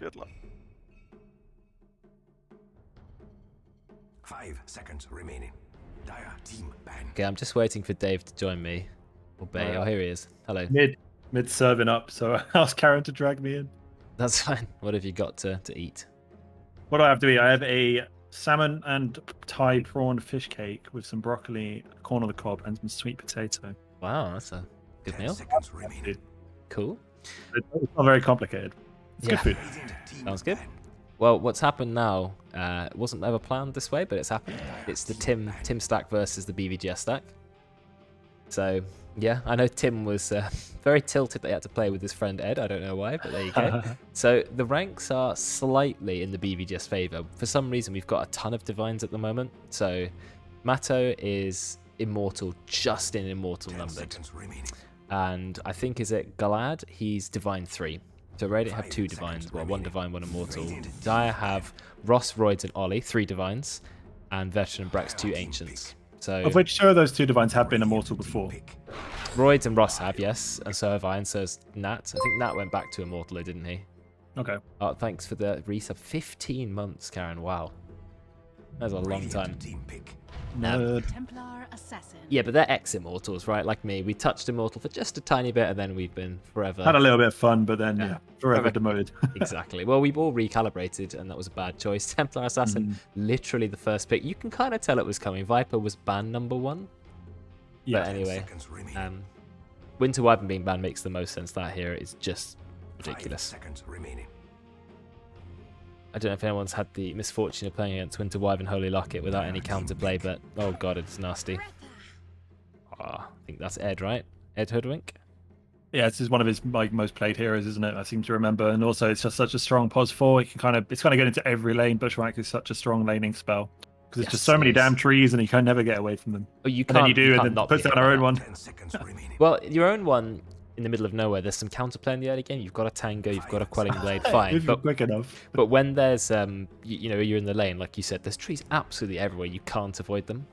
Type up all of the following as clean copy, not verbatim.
Good luck. 5 seconds remaining. Dire team ban. Okay, I'm just waiting for Dave to join me. Or Bay. Oh, here he is. Hello. Mid serving up, so I asked Karen to drag me in. That's fine. What have you got to eat? What do I have to eat? I have a salmon and Thai prawn fish cake with some broccoli, corn on the cob, and some sweet potato. Wow, that's a good 10 meal. seconds remaining. Cool. It's not very complicated. It's good food. Sounds good. Well, what's happened now, it wasn't ever planned this way, but it's happened. It's the Tim stack versus the BVGS stack. So, yeah, I know Tim was very tilted that he had to play with his friend Ed. I don't know why, but there you go. So the ranks are slightly in the BVGS favour. For some reason, we've got a ton of divines at the moment. So Matto is immortal, just in immortal numbered. And I think, is it Galad? He's divine 3. So Radiant have 2 divines, well, 1 divine, 1 immortal. Dire have Ross, Roids, and Ollie, 3 divines, and Veteran and Brax, 2 ancients. So Of which 2 of those 2 divines have been immortal before. Roids and Ross have, yes, and so have I, and so has Nat. I think Nat went back to immortal, didn't he? Okay. Oh, thanks for the resub. 15 months, Karen. Wow, that's a long time. Templar assassin. Yeah, but they're ex-immortals, right? Like me, we touched immortal for just a tiny bit, and then we've been forever. Had a little bit of fun, but then yeah, forever demoted. Exactly. Well, we've all recalibrated, and that was a bad choice. Templar Assassin, literally the first pick. You can kind of tell it was coming. Viper was ban number 1. Yeah. But anyway, Winter Wyvern being banned makes the most sense. That here is just ridiculous. 5 seconds remaining. I don't know if anyone's had the misfortune of playing against Winter Wyvern Holy Locket without any counterplay, but oh god, it's nasty. I think that's Ed, right? Ed Hoodwink? Yeah, this is one of his most played heroes, isn't it? I seem to remember. And also, it's just such a strong pos 4. It's kind of good into every lane. Bushwhack is such a strong laning spell because it's just so many damn trees, and you can never get away from them. Oh, you can't. And then you do, and and then puts down our own one. 10 seconds remaining. Well, your own one in the middle of nowhere. There's some counterplay in the early game. You've got a Tango, you've got a Quelling Blade, fine. If you're quick enough. But when there's you know, you're in the lane, like you said, there's trees absolutely everywhere. You can't avoid them.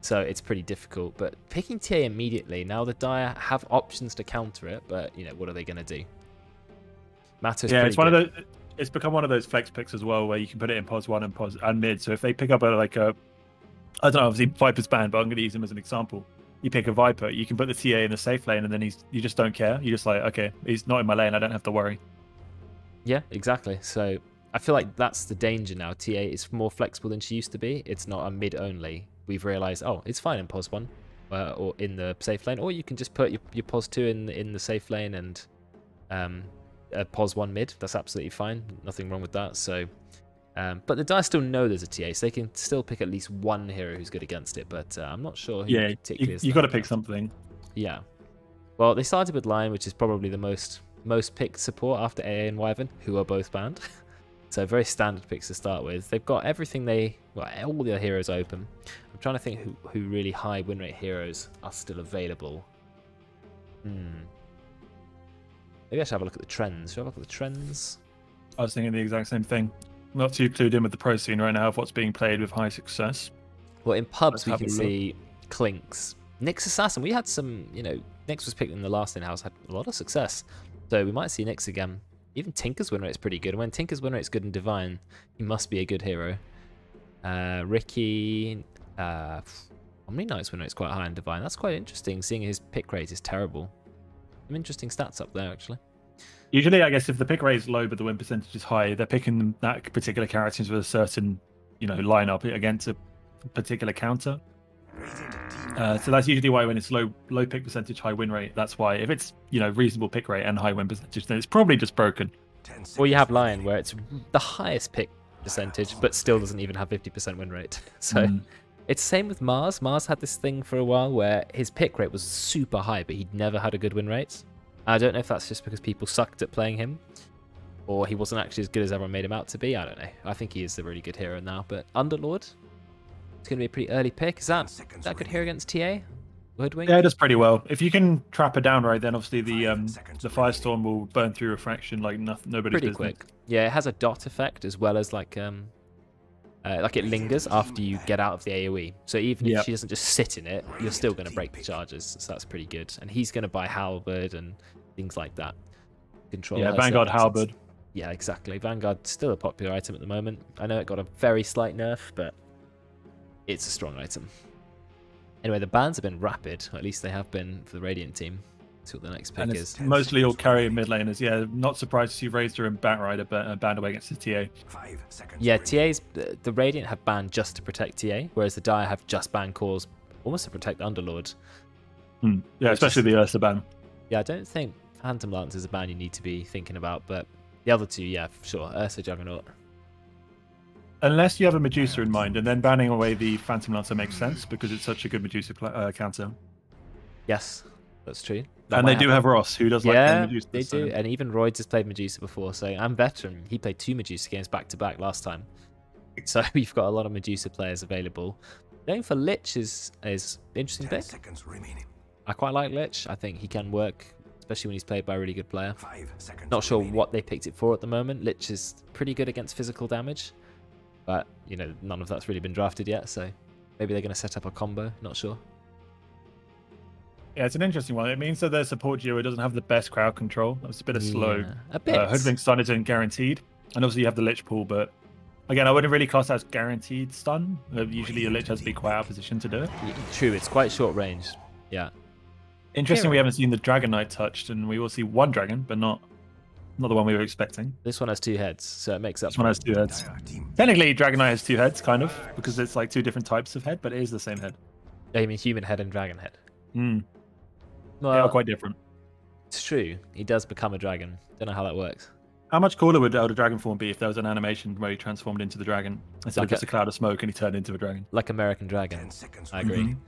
So it's pretty difficult. But picking TA immediately, now the Dire have options to counter it, but you know, what are they gonna do? Matto's yeah, it's become one of those flex picks as well, where you can put it in pos 1 and mid. So if they pick up I don't know, obviously Viper's banned, but I'm gonna use him as an example. You pick a Viper, you can put the TA in the safe lane, and then you just don't care. You're just like, okay, he's not in my lane, I don't have to worry. Yeah, exactly. So I feel like that's the danger now. TA is more flexible than she used to be. It's not a mid only. We've realized, oh, it's fine in pos 1 or in the safe lane, or you can just put your pos 2 in the safe lane and pos 1 mid. That's absolutely fine. Nothing wrong with that. So, but the Dire still know there's a TA, so they can still pick at least one hero who's good against it. But I'm not sure who particularly is. You got to pick something. Yeah. Well, they started with Lion, which is probably the most picked support after AA and Wyvern, who are both banned. So very standard picks to start with. They've got everything all their heroes open. I'm trying to think who really high win rate heroes are still available. Maybe I should have a look at the trends. Should I have a look at the trends? I was thinking the exact same thing. Not too clued in with the pro scene right now of what's being played with high success. Well, in pubs we can see Clinks. Nyx Assassin, we had some, Nyx was picked in the last in-house, had a lot of success. So we might see Nyx again. Even Tinker's win rate's pretty good. And when Tinker's win rate's good and divine, he must be a good hero. Ricky, Omni Knight's win rate's quite high in divine. That's quite interesting, seeing his pick rate is terrible. Some interesting stats up there, actually. Usually, I guess, if the pick rate is low but the win percentage is high, they're picking that particular character with a certain, lineup against a particular counter. So that's usually why when it's low pick percentage, high win rate, that's why. If it's, reasonable pick rate and high win percentage, then it's probably just broken. Or you have Lion, where it's the highest pick percentage, but still doesn't even have 50% win rate. So it's the same with Mars. Mars had this thing for a while where his pick rate was super high, but he'd never had a good win rate. I don't know if that's just because people sucked at playing him, or he wasn't actually as good as everyone made him out to be. I don't know. I think he is a really good hero now. But Underlord, it's going to be a pretty early pick. Is that a good hero against TA? Hoodwink? Yeah, it does pretty well. If you can trap her down right, then obviously the Firestorm will burn through refraction like nobody's pretty business. Quick. Yeah, it has a dot effect as well as like it lingers after you get out of the AoE. So even if she doesn't just sit in it, you're still going to break the charges. So that's pretty good. And he's going to buy Halberd and things like that. Control. Yeah, Vanguard Halberd. Yeah, exactly. Vanguard's still a popular item at the moment. I know it got a very slight nerf, but it's a strong item. Anyway, the bans have been rapid. Or at least they have been for the Radiant team. See what the next pick And is. it's mostly all carry mid laners. Yeah, not surprised to see Razor and Batrider banned away against the TA. 5 seconds. Yeah, remaining. TA's the Radiant have banned just to protect TA, whereas the Dire have just banned cores almost to protect Underlord. Yeah, especially the Ursa ban. Yeah, I don't think Phantom Lance is a ban you need to be thinking about, but the other two, yeah, for sure. Ursa, Juggernaut. Unless you have a Medusa in mind, and then banning away the Phantom Lancer makes sense because it's such a good Medusa counter. Yes, that's true. That And might they do happen. have Ross, who does like Yeah, playing Medusa. they so- do. And even Royds has played Medusa before, so I'm veteran. He played 2 Medusa games back-to-back last time. So we've got a lot of Medusa players available. Going for Lich is interesting 10 pick. seconds remaining. I quite like Lich. I think he can work, especially when he's played by a really good player. 5 seconds. Not sure remaining. what they picked it for at the moment. Lich is pretty good against physical damage, but you know, none of that's really been drafted yet, so maybe they're going to set up a combo. Not sure. Yeah, it's an interesting one. It means that their support duo doesn't have the best crowd control. It's a bit of slow. Yeah, a bit. Hoodwink stun isn't guaranteed. And obviously you have the Lich pool, but again, I wouldn't really class that as guaranteed stun. Usually your Lich has to be quite out of position to do it. Yeah, true, it's quite short range. Yeah. Interesting, we Hero. haven't seen the Dragon Knight touched, and we will see one dragon, but not the one we were expecting. This one has 2 heads, so it makes up. This one has 2 heads. Dire team. Technically, Dragon Knight has 2 heads, kind of, because it's like 2 different types of head, but it is the same head. I mean, human head and dragon head. They Well, are quite different. it's true. He does become a dragon. Don't know how that works. How much cooler would Elder Dragon form be if there was an animation where he transformed into the dragon instead Like of just a cloud of smoke and he turned into a dragon? Like American Dragon. 10 seconds. I agree. remaining.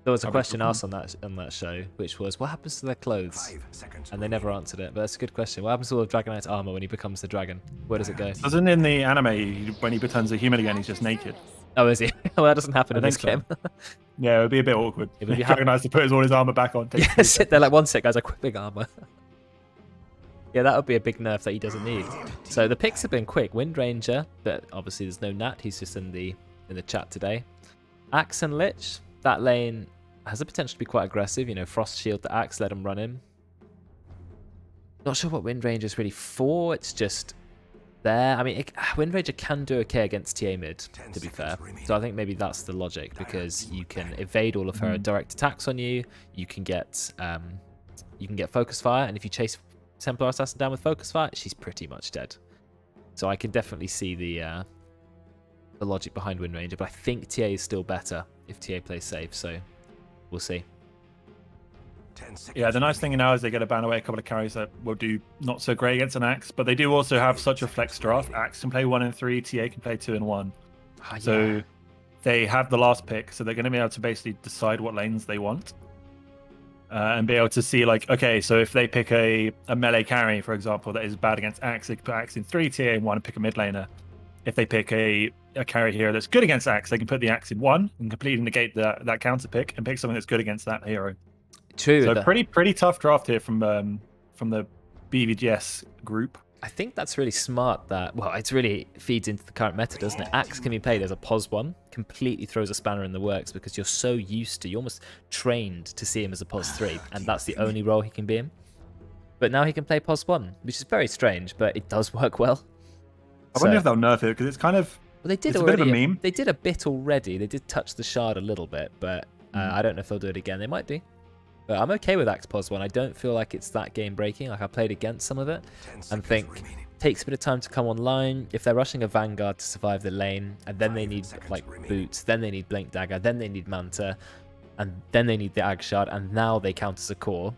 There was a That'd be question cool. asked on that show, which was, what happens to their clothes? 5 seconds. And they never answered it, but that's a good question. What happens to all of Dragon Knight's armor when he becomes the dragon? Where does it go? Doesn't in the anime, when he becomes a human again, he's just naked. Oh, is he? Well, that doesn't happen I in this think game. Yeah, it would be a bit awkward. It would be Dragon has to put all his armor back on. take Yeah, 3 sit there like, one sec, guys, equipping armor. Yeah, that would be a big nerf that he doesn't need. So the picks have been quick. Wind Ranger, but obviously there's no Nat. He's just in the chat today. Axe and Lich. That lane has the potential to be quite aggressive. You know, Frost Shield the Axe, let him run in. Not sure what Wind Ranger's really for. It's just there. I mean, Wind Ranger can do okay against TA mid, to be fair. So I think maybe that's the logic, because you can evade all of her direct attacks on you. You can get Focus Fire, and if you chase Templar Assassin down with Focus Fire, she's pretty much dead. So I can definitely see the logic behind Wind Ranger, but I think TA is still better if TA plays safe, so we'll see. 10 seconds. Yeah, the nice thing now is they get to ban away a couple of carries that will do not so great against an Axe, but they do also have such a flex draft. Axe can play 1 and 3, TA can play 2 and 1. Ah, yeah. So they have the last pick, so they're going to be able to basically decide what lanes they want. And be able to see, like, okay, so if they pick a melee carry, for example, that is bad against Axe, they can put Axe in 3, TA in 1, and pick a mid laner. If they pick a carry here that's good against Axe, they can put the Axe in 1 and completely negate that counter pick and pick something that's good against that hero. True. So pretty tough draft here from the BVGS group. I think that's really smart that, well, it really feeds into the current meta, doesn't it? Axe can be played as a POS 1, completely throws a spanner in the works because you're so used to, you're almost trained to see him as a POS 3, and that's the only role he can be in. But now he can play POS 1, which is very strange, but it does work well. I wonder if they'll nerf it, because it's kind of... Well, they did it's already. a bit of a meme. They did a bit already. They did touch the shard a little bit, but I don't know if they'll do it again. They might do. But I'm okay with Axe POS 1. I don't feel like it's that game breaking. Like, I played against some of it and think takes a bit of time to come online. If they're rushing a Vanguard to survive the lane, and then they need like boots, then they need Blink Dagger, then they need Manta, and then they need the Ag Shard, and now they count as a core,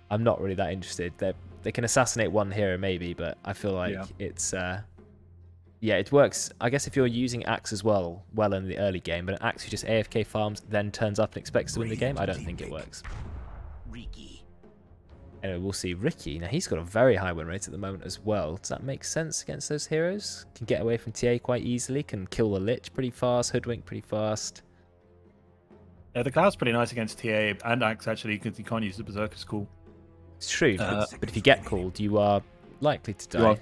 I'm not really that interested. They can assassinate one hero maybe, but I feel like it's yeah, it works. I guess if you're using Axe as well in the early game, but an Axe who just AFK farms, then turns up and expects to win the game, I don't think it works. Anyway, we'll see Ricky. Now, he's got a very high win rate at the moment as well. Does that make sense against those heroes? Can get away from TA quite easily, can kill the Lich pretty fast, Hoodwink pretty fast. Yeah, the Cloud's pretty nice against TA and Axe, actually, because you can't use the Berserker's Call. It's true, but if you get called, you are likely to die.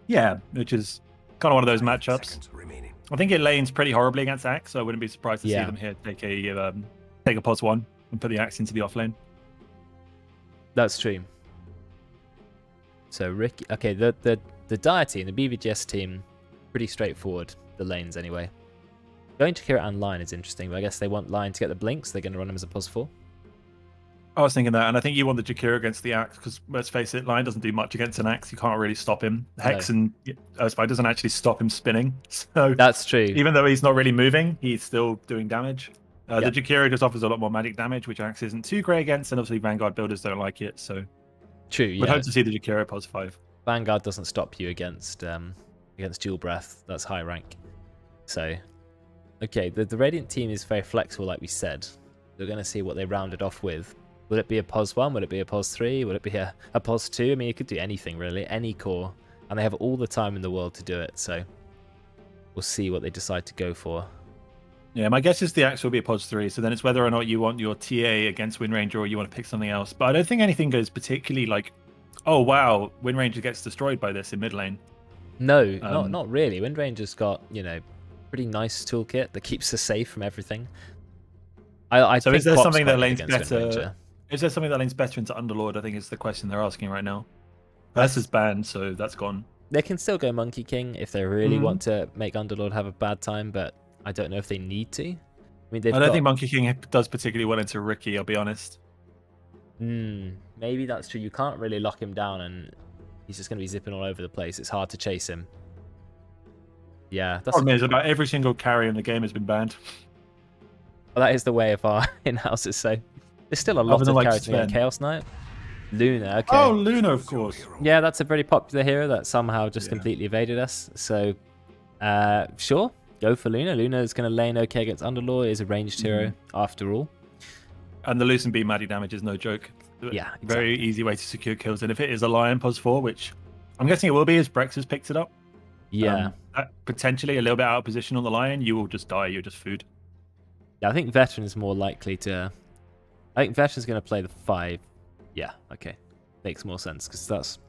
Yeah, which is kind of one of those matchups. I think it lanes pretty horribly against Axe, so I wouldn't be surprised to see them here take a POS 1 and put the Axe into the off lane. That's true. So Ricky, okay, the the Dire team, the BVGS team, pretty straightforward, the lanes anyway. Going Jakiro and Lion is interesting, but I guess they want Lion to get the blinks, they're going to run him as a pos 4. I was thinking that, and I think you want the Jakiro against the Axe, because let's face it, Lion doesn't do much against an Axe. You can't really stop him. Hex and Earthspike doesn't actually stop him spinning. So that's true. Even though he's not really moving, he's still doing damage. The Jakiro just offers a lot more magic damage, which Axe isn't too great against, and obviously Vanguard builders don't like it. So true. We'd hope to see the Jakiro pos 5. Vanguard doesn't stop you against Dual Breath. That's high rank. So, okay, the Radiant team is very flexible, like we said. We're going to see what they rounded off with. Would it be a pos 1? Would it be a pos 3? Would it be a pos 2? I mean, it could do anything, really. Any core. And they have all the time in the world to do it. So, we'll see what they decide to go for. Yeah, my guess is the Axe will be a pos 3. So then it's whether or not you want your TA against Wind Ranger or you want to pick something else. But I don't think anything goes particularly like, oh, wow, Wind Ranger gets destroyed by this in mid lane. No, not really. Wind Ranger's got, pretty nice toolkit that keeps us safe from everything. So is there something that lanes better? Is there something that lanes better into Underlord? I think is the question they're asking right now. That's is banned, so that's gone. They can still go Monkey King if they really want to make Underlord have a bad time, but I don't know if they need to. I mean, I don't think Monkey King does particularly well into Ricky, I'll be honest. Maybe that's true. You can't really lock him down, and he's just going to be zipping all over the place. It's hard to chase him. Yeah, that's the problem is about every single carry in the game has been banned. Well, that is the way of our in-houses, so there's still a lot of characters in Chaos Knight. Luna, okay. Oh, Luna, of course. Yeah, that's a very popular hero that somehow just completely evaded us. So, sure, go for Luna. Luna is going to lane okay against Underlord. Is a ranged hero after all. And the Lucian beam magic damage is no joke. Yeah, exactly. Very easy way to secure kills. And if it is a Lion pos 4, which I'm guessing it will be, as Brex has picked it up. Yeah. Potentially a little bit out of position on the Lion, you will just die. You're just food. Yeah, I think Veteran is more likely to... I think Veteran's going to play the 5. Yeah, okay. Makes more sense, because that's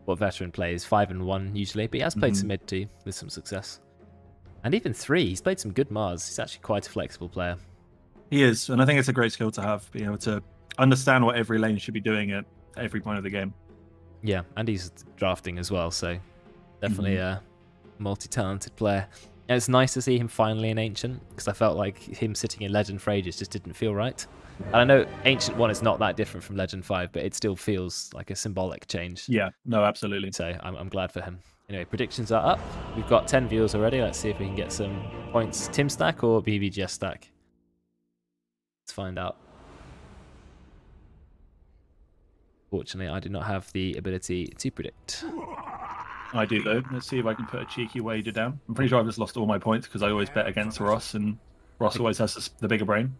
what Veteran plays. 5 and 1 usually, but he has played some mid too, with some success. And even 3, he's played some good Mars. He's actually quite a flexible player. He is, and I think it's a great skill to have, being able to understand what every lane should be doing at every point of the game. Yeah, and he's drafting as well, so definitely a multi-talented player. And it's nice to see him finally in Ancient, because I felt like him sitting in Legend for ages just didn't feel right. And I know Ancient 1 is not that different from Legend 5, but it still feels like a symbolic change. Yeah, no, absolutely. So I'm glad for him. Anyway, predictions are up. We've got 10 viewers already. Let's see if we can get some points. Tim stack or BVGS stack? Let's find out. Fortunately, I do not have the ability to predict. I do, though. Let's see if I can put a cheeky wager down. I'm pretty sure I've just lost all my points because I always bet against Ross, and Ross always has the bigger brain.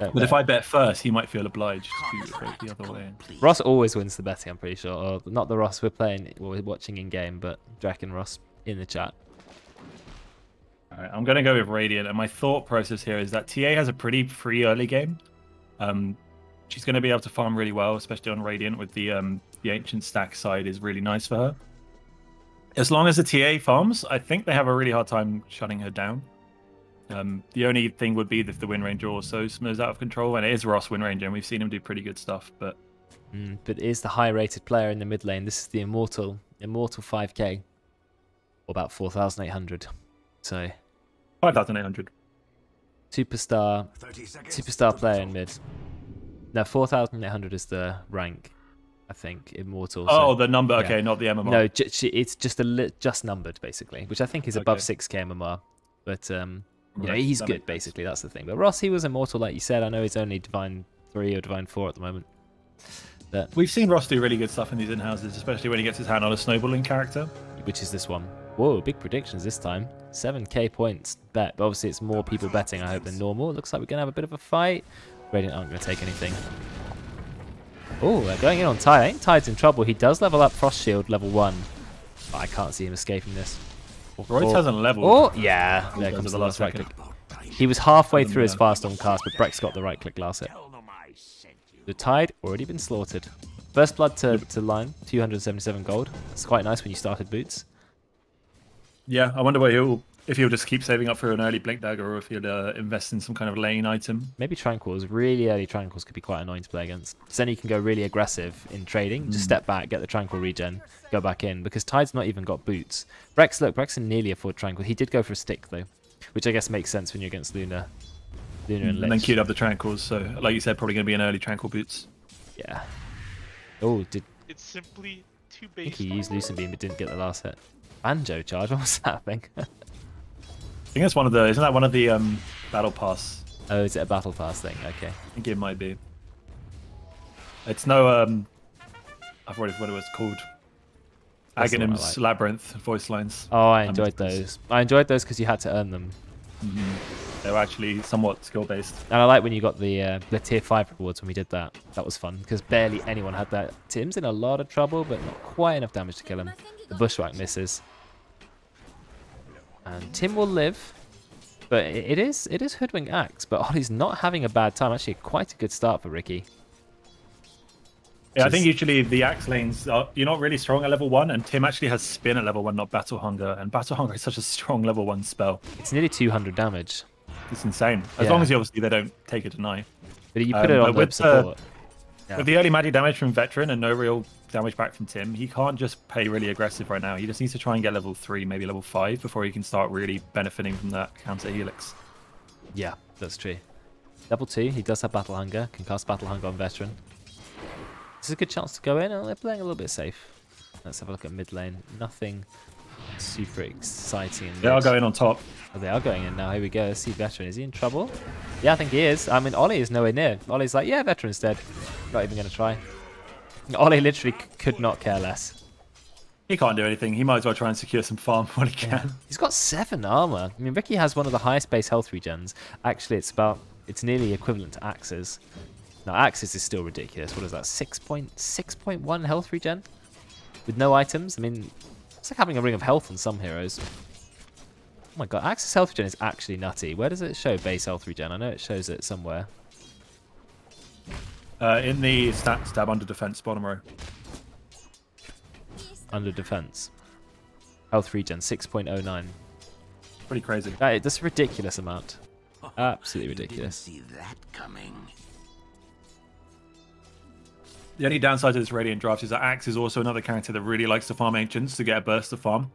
But if I bet first, he might feel obliged to go the other way. Ross always wins the betting, I'm pretty sure. Or not the Ross we're watching in game, but Draken Ross in the chat. All right, I'm going to go with Radiant, and my thought process here is that TA has a pretty free early game. She's going to be able to farm really well, especially on Radiant with the Ancient stack side is really nice for her. As long as the TA farms, I think they have a really hard time shutting her down. The only thing would be if the Wind Ranger also smears out of control, and it is Ross Wind Ranger, and we've seen him do pretty good stuff. But it is the high-rated player in the mid lane. This is the Immortal 5k, or about 4,800. So 5,800. Superstar player in mid. No, 4,800 is the rank, I think. Immortal. Oh, so, the number. Okay, not the MMR. No, it's just numbered basically, which I think is above 6k MMR. But he's good basically. That's the thing. But Ross, he was Immortal, like you said. I know he's only Divine 3 or Divine 4 at the moment. But we've seen Ross do really good stuff in these in-houses, especially when he gets his hand on a snowballing character. Which is this one. Whoa, big predictions this time. 7k points bet. But obviously it's more people betting, I hope, than normal. It looks like we're going to have a bit of a fight. Radiant aren't going to take anything. Oh, they're going in on Tide. I think Tide's in trouble. He does level up Frost Shield level 1. But I can't see him escaping this. Royce hasn't leveled. Oh, yeah. There comes the last right click. He was halfway through his fast on cast, but Brex got the right click last hit. The Tide already been slaughtered. First blood to line, 277 gold. It's quite nice when you started boots. Yeah, I wonder where he'll if he'll just keep saving up for an early Blink Dagger, or if he'll invest in some kind of lane item. Maybe Tranquils. Really early Tranquils could be quite annoying to play against. So then you can go really aggressive in trading. Just step back, get the Tranquil regen, go back in. Because Tide's not even got boots. Brex, look, Brex can nearly afford Tranquil. He did go for a stick, though. Which I guess makes sense when you're against Luna. Luna and Lich. And then queued up the Tranquils. So, like you said, probably going to be an early Tranquil boots. Yeah. Oh, It's simply too I think base. he used Lucent Beam but didn't get the last hit. Banjo charge? What was that thing? I think that's one of the... Isn't that one of the Battle Pass? Oh, is it a Battle Pass thing? Okay. I think it might be. It's no... I've already forgot what it's called. That's the one I Aghanim's like. Labyrinth voice lines. Oh, I enjoyed those. I enjoyed those because you had to earn them. They were actually somewhat skill-based. And I like when you got the tier 5 rewards when we did that. That was fun because barely anyone had that. Tim's in a lot of trouble, but not quite enough damage to kill him. The Bushwhack misses. And Tim will live. But it is Hoodwink Axe. But Ollie's not having a bad time. Actually, quite a good start for Ricky. Yeah, I think usually the Axe lanes, you're not really strong at level 1, and Tim actually has Spin at level 1, not Battle Hunger. And Battle Hunger is such a strong level 1 spell. It's nearly 200 damage. It's insane. As Yeah. long as obviously they don't take a deny. But you put it on but web with, support. Yeah. With the early magic damage from Veteran and no real damage back from Tim, he can't just play really aggressive right now. He just needs to try and get level 3, maybe level 5, before he can start really benefiting from that counter Helix. Yeah, that's true. Level 2, he does have Battle Hunger. Can cast Battle Hunger on Veteran. This is a good chance to go in. Oh, they're playing a little bit safe. Let's have a look at mid lane. Nothing super exciting. They are going on top. Oh, they are going in now. Here we go. Let's see Veteran. Is he in trouble? Yeah, I think he is. I mean, Ollie is nowhere near. Ollie's like, yeah, Veteran's dead. Not even going to try. Ollie literally could not care less. He can't do anything. He might as well try and secure some farm when he can. He's got 7 armor. I mean, Ricky has one of the highest base health regens. Actually, it's nearly equivalent to Axe's. Now, Axe's is still ridiculous. What is that? 6.1 health regen? With no items? I mean, it's like having a ring of health on some heroes. Oh my god, Axe's health regen is actually nutty. Where does it show base health regen? I know it shows it somewhere. In the stats tab under defense, bottom row. Under defense. Health regen, 6.09. Pretty crazy. That's a ridiculous amount. Absolutely ridiculous. See that coming. The only downside to this Radiant draft is that Axe is also another character that really likes to farm Ancients to get a burst of farm.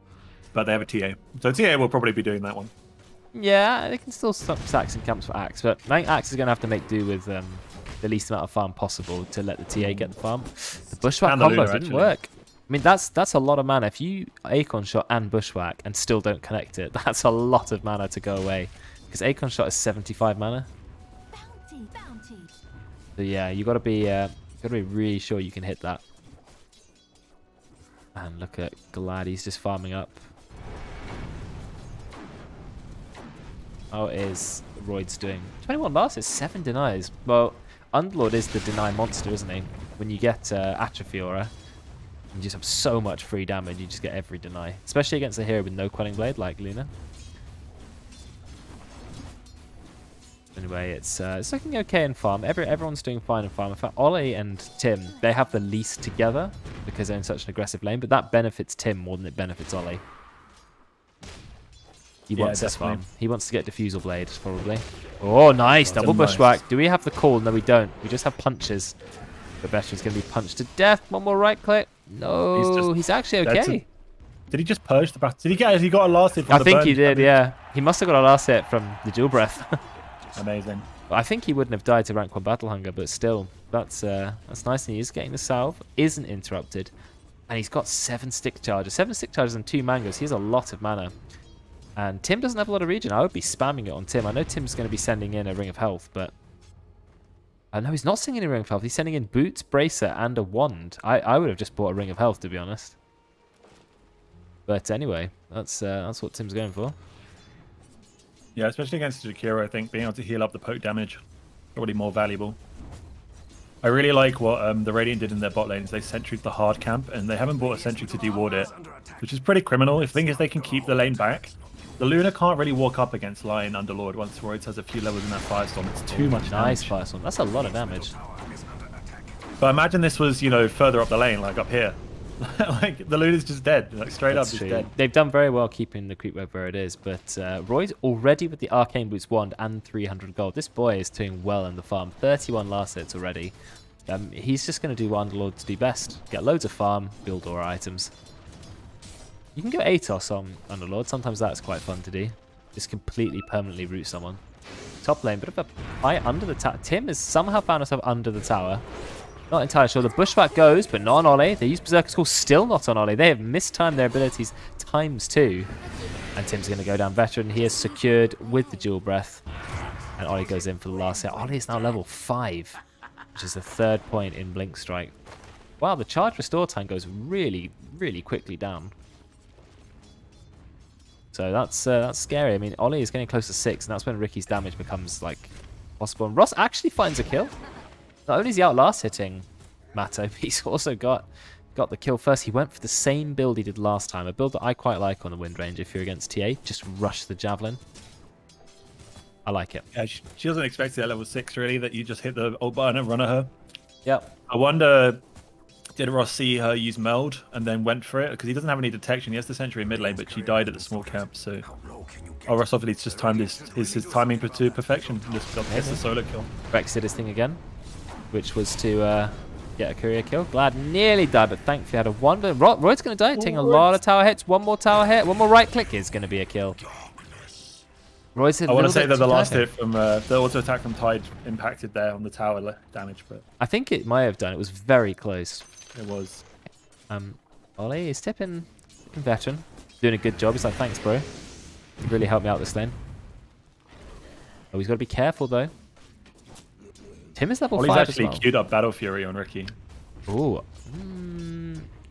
But they have a TA. So TA will probably be doing that one. Yeah, they can still stack some camps for Axe, but I think Axe is going to have to make do with the least amount of farm possible to let the TA get the farm. The Bushwhack And the combo Luna, didn't actually. work. I mean, that's a lot of mana. If you Acorn Shot and Bushwhack and still don't connect it, that's a lot of mana to go away. Because Acorn Shot is 75 mana. So yeah, you got to be really sure you can hit that. And look at Glad, he's just farming up. How is Royd's doing? 21 lasts, 7 denies. Well, Underlord is the deny monster, isn't he? When you get Atrophy Aura, you just have so much free damage, you just get every deny. Especially against a hero with no Quelling Blade like Luna. Anyway, it's looking okay in farm. Everyone's doing fine in farm. In fact, Ollie and Tim, they have the least together because they're in such an aggressive lane, but that benefits Tim more than it benefits Ollie. He wants this farm. He wants to get Diffusal Blade, probably. Oh, nice. Double Bushwhack. Do we have the call? No, we don't. We just have punches. But Veteran's going to be punched to death. One more right click. No, he's actually okay. Did he just purge the battle? Did he get? He got a last hit from I the think burn he did, damage? yeah. He must have got a last hit from the dual breath. Amazing. I think he wouldn't have died to rank 1 Battle Hunger, but still, that's nice. And he is getting the salve, isn't interrupted, and he's got 7 stick charges. 7 stick charges and 2 mangoes. He has a lot of mana. And Tim doesn't have a lot of regen. I would be spamming it on Tim. I know Tim's going to be sending in a Ring of Health, but... no, he's not sending in a Ring of Health. He's sending in Boots, Bracer, and a Wand. I would have just bought a Ring of Health, to be honest. But anyway, that's what Tim's going for. Yeah, especially against Jakiro, I think being able to heal up the poke damage probably more valuable. I really like what the Radiant did in their bot lanes. They sentryed the hard camp, and they haven't bought a sentry to deward it, which is pretty criminal. The thing is, they can keep the lane back. The Luna can't really walk up against Lion Underlord once Royds has a few levels in that Firestorm. It's too much Nice damage. Firestorm. That's a lot of damage. But imagine this was, you know, further up the lane, like up here. Like the Luna's just dead, like straight That's up true. just dead. They've done very well keeping the creep wave where it is, but Roy's already with the Arcane Boots wand and 300 gold. This boy is doing well in the farm. 31 last hits already. He's just going to do what Underlords do best. Get loads of farm, build aura items. You can go Atos on Underlord. Sometimes that's quite fun to do. Just completely permanently root someone. Top lane, bit of a fight under the tower. Tim has somehow found himself under the tower. Not entirely sure. The bushwhack goes, but not on Ollie. They use Berserker's Call, still not on Ollie. They have mistimed their abilities ×2. And Tim's going to go down veteran. He is secured with the dual breath. And Ollie goes in for the last hit. Ollie is now level 5, which is the 3rd point in Blink Strike. Wow, the charge restore time goes really, really quickly down. So that's scary. I mean, Ollie is getting close to 6, and that's when Ricky's damage becomes like possible. And Ross actually finds a kill. Not only is he outlast hitting Matto, but he's also got the kill first. He went for the same build he did last time, a build that I quite like on the Wind Range if you're against TA. Just rush the Javelin. I like it. Yeah, she doesn't expect it at level 6 really, that you just hit the ult button and run at her. Yep. I wonder, did Ross see her use meld and then went for it? Because he doesn't have any detection. He has the sentry in mid lane, but she died at the small camp. So, Ross obviously just timed his timing to perfection. And just gets the solo kill. Rex did his thing again, which was to get a courier kill. Glad nearly died, but thankfully had a one. But Roy's going to die, taking a lot of tower hits. One more tower hit, one more right click is going to be a kill. Roy's I want to say that the last hit from the auto attack from Tide impacted there on the tower damage, but I think it might have done. It was very close. it was. Ollie is tipping veteran, doing a good job. He's like, thanks, bro. You really helped me out this lane. Oh, he's got to be careful though. Tim is level 5 Ollie's actually as well. queued up Battle Fury on Ricky. Ooh,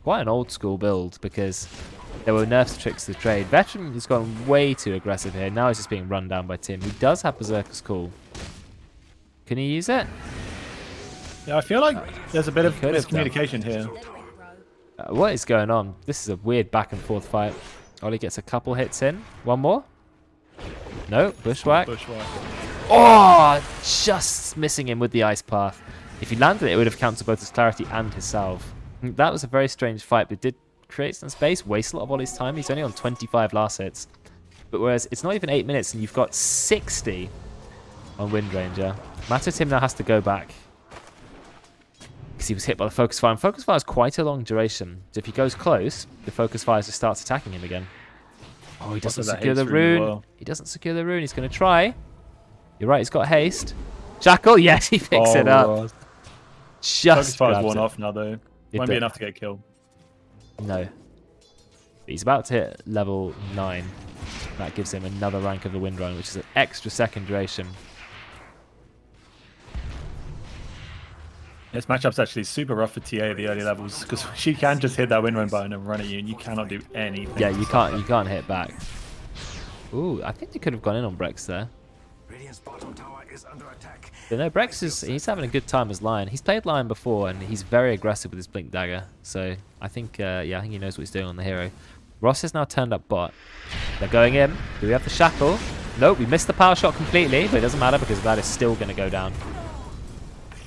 quite an old school build because there were nerfs to tricks to the trade. Veteran has gone way too aggressive here. Now he's just being run down by Tim. He does have Berserker's Call. Can he use it? Yeah, I feel like there's a bit of miscommunication here. What is going on? This is a weird back and forth fight. Ollie gets a couple hits in. One more? No, bushwhack. Bushwhack. Oh, just missing him with the ice path. If he landed it, it would have counted both his clarity and his salve. That was a very strange fight, but did create some space, waste a lot of Ollie's time. He's only on 25 last hits. But whereas it's not even 8 minutes and you've got 60 on Wind Ranger. Matto Tim now has to go back because he was hit by the focus fire. And focus fire is quite a long duration. So if he goes close, the focus fire just starts attacking him again. Oh, he doesn't secure the rune. Well. He doesn't secure the rune. He's going to try. You're right, he's got haste. Shackle, yes, he picks it up. Ross. Just focus fire's one off now though. Won't be enough to get killed. No. But he's about to hit level 9. That gives him another rank of the Wind Run, which is an extra second duration. This matchup's actually super rough for TA at the early levels because she can just hit that Wind Run button and run at you, and you cannot do anything. Yeah, you can't hit back. Ooh, I think they could have gone in on Brex there. Radiant's bottom tower is under attack. But no, Brex he's having a good time as Lion. He's played Lion before, and he's very aggressive with his Blink Dagger. So I think, I think he knows what he's doing on the hero. Ross has now turned up bot. They're going in. Do we have the shackle? Nope, we missed the power shot completely, but it doesn't matter because that is still going to go down.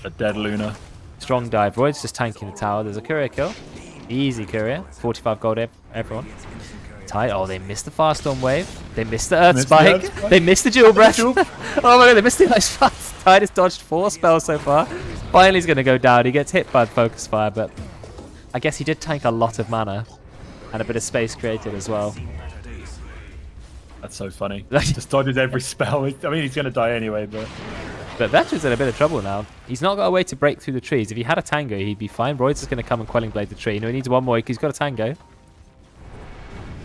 A dead Luna. Strong dive. Royd's just tanking the tower. There's a courier kill. Easy courier. 45 gold everyone. Tight. Oh, they missed the Firestorm wave. They missed the Earth Spike. They missed the Dual Breath. Oh my god, they missed the Ice Fast. Tide has dodged 4 spells so far. Finally, he's going to go down. He gets hit by the Focus Fire, but I guess he did tank a lot of mana and a bit of space created as well. That's so funny. Just dodges every spell. I mean, he's going to die anyway, but... But Veteran's in a bit of trouble now. He's not got a way to break through the trees. If he had a Tango, he'd be fine. Royd's just going to come and Quelling Blade the tree. No, he needs one more because he's got a Tango.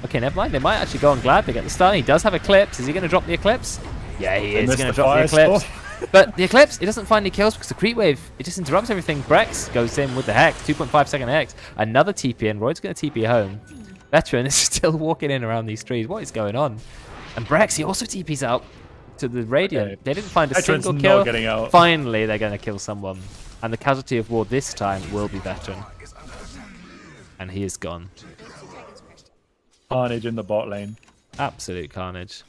Okay, never mind. They might actually go on Glad. They get the stun. He does have Eclipse. Is he going to drop the Eclipse? Yeah, he is going to drop the Eclipse. But the Eclipse, it doesn't find any kills because the Creep Wave, it just interrupts everything. Brex goes in with the Hex. 2.5 second Hex. Another TP in. Royd's going to TP home. Veteran is still walking in around these trees. What is going on? And Brex, he also TPs out to the Radiant. Okay. They didn't find a single kill. Getting out. Finally, they're going to kill someone. And the casualty of war this time will be Veteran. And he is gone. Carnage in the bot lane. Absolute carnage.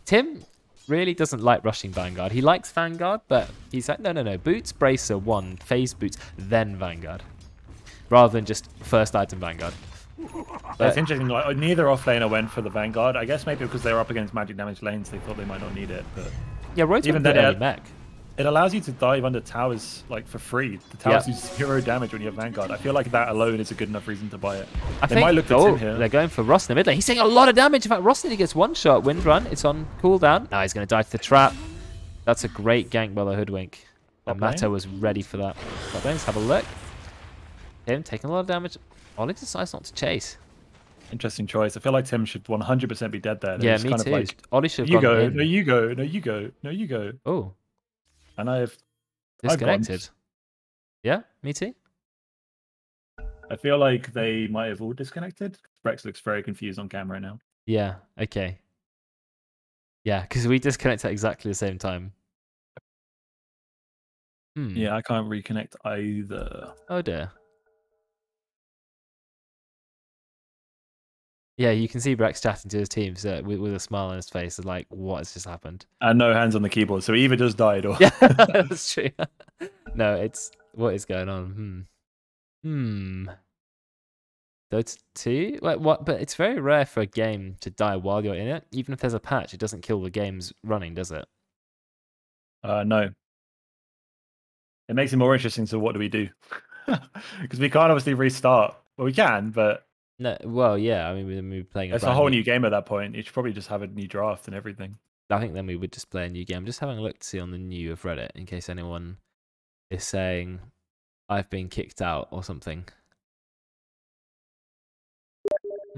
Tim really doesn't like rushing Vanguard. He likes Vanguard, but he's like, no. Boots, Bracer, 1, phase Boots, then Vanguard. rather than just first item Vanguard. That's interesting. Like, neither offlaner went for the Vanguard. I guess maybe because they were up against magic damage lanes, they thought they might not need it. But Yeah, Road's even good then, early mech. it allows you to dive under towers like for free. The towers do 0 damage when you have Vanguard. I feel like that alone is a good enough reason to buy it. They might look at Tim here. They're going for Ross in the mid lane. He's taking a lot of damage. In fact, Ross nearly gets one shot. Wind run. It's on cooldown. Now he's going to die to the trap. That's a great gank by the Hoodwink. And Mato was ready for that. Let's have a look. Tim taking a lot of damage. Ollie decides not to chase. Interesting choice. I feel like Tim should 100% be dead there. Yeah, me too. Like, Ollie should have you gone go. in. No, you go. No, you go. No, you go. Oh. And I've Disconnected. Yeah, me too. I feel like they might have all disconnected. Rex looks very confused on camera now. Yeah, okay. Yeah, because we disconnect at exactly the same time. Yeah, I can't reconnect either. Oh dear. Yeah, you can see Rex chatting to his team with a smile on his face, like, what has just happened? And no hands on the keyboard, so he either just died or... Yeah, that's true. No, it's... What is going on? Dota 2? Like, what? But it's very rare for a game to die while you're in it. Even if there's a patch, it doesn't kill the game's running, does it? No. It makes it more interesting, so what do we do? Because we can't obviously restart. Well, we can, but... No, well, yeah. I mean, we're playing. It's a whole new game at that point. You should probably just have a new draft and everything. I think then we would just play a new game. Just having a look to see on the new of Reddit in case anyone is saying I've been kicked out or something.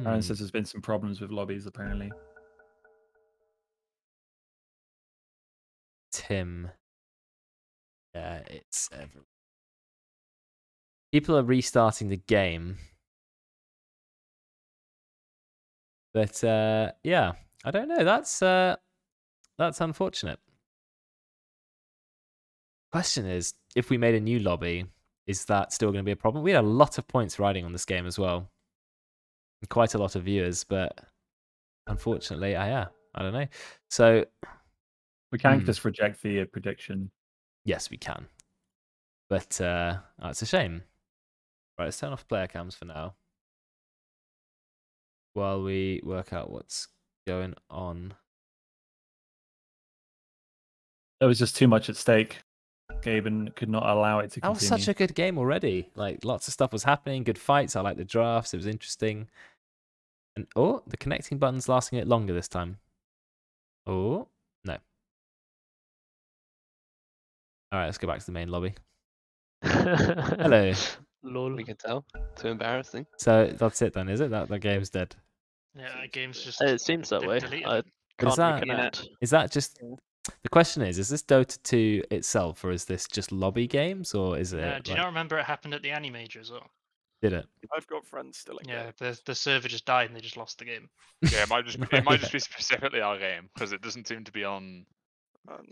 Aaron says there's been some problems with lobbies apparently. Tim. Yeah, it's people are restarting the game. But yeah, I don't know. That's unfortunate. Question is, if we made a new lobby, is that still going to be a problem? We had a lot of points riding on this game as well, and quite a lot of viewers, but unfortunately, yeah, I don't know. So we can just reject the prediction. Yes, we can. But it's a shame. Right, let's turn off player cams for now, while we work out what's going on. There was just too much at stake. Gaben could not allow it to continue. That was such a good game already. Like, lots of stuff was happening, good fights. I like the drafts. It was interesting. And oh, the connecting button's lasting it longer this time. Oh, no. All right, let's go back to the main lobby. Hello. Lol. We can tell. Too embarrassing. So that's it then, is it? That game's dead. Yeah, that game's just. It seems that way. I Is can't reconnect. that just? The question is this Dota 2 itself, or is this just lobby games, or is it? Do you not remember it happened at the Annie Major as well? Did it? I've got friends still in game. Yeah, the server just died and they just lost the game. Yeah, it might just be specifically our game because it doesn't seem to be on.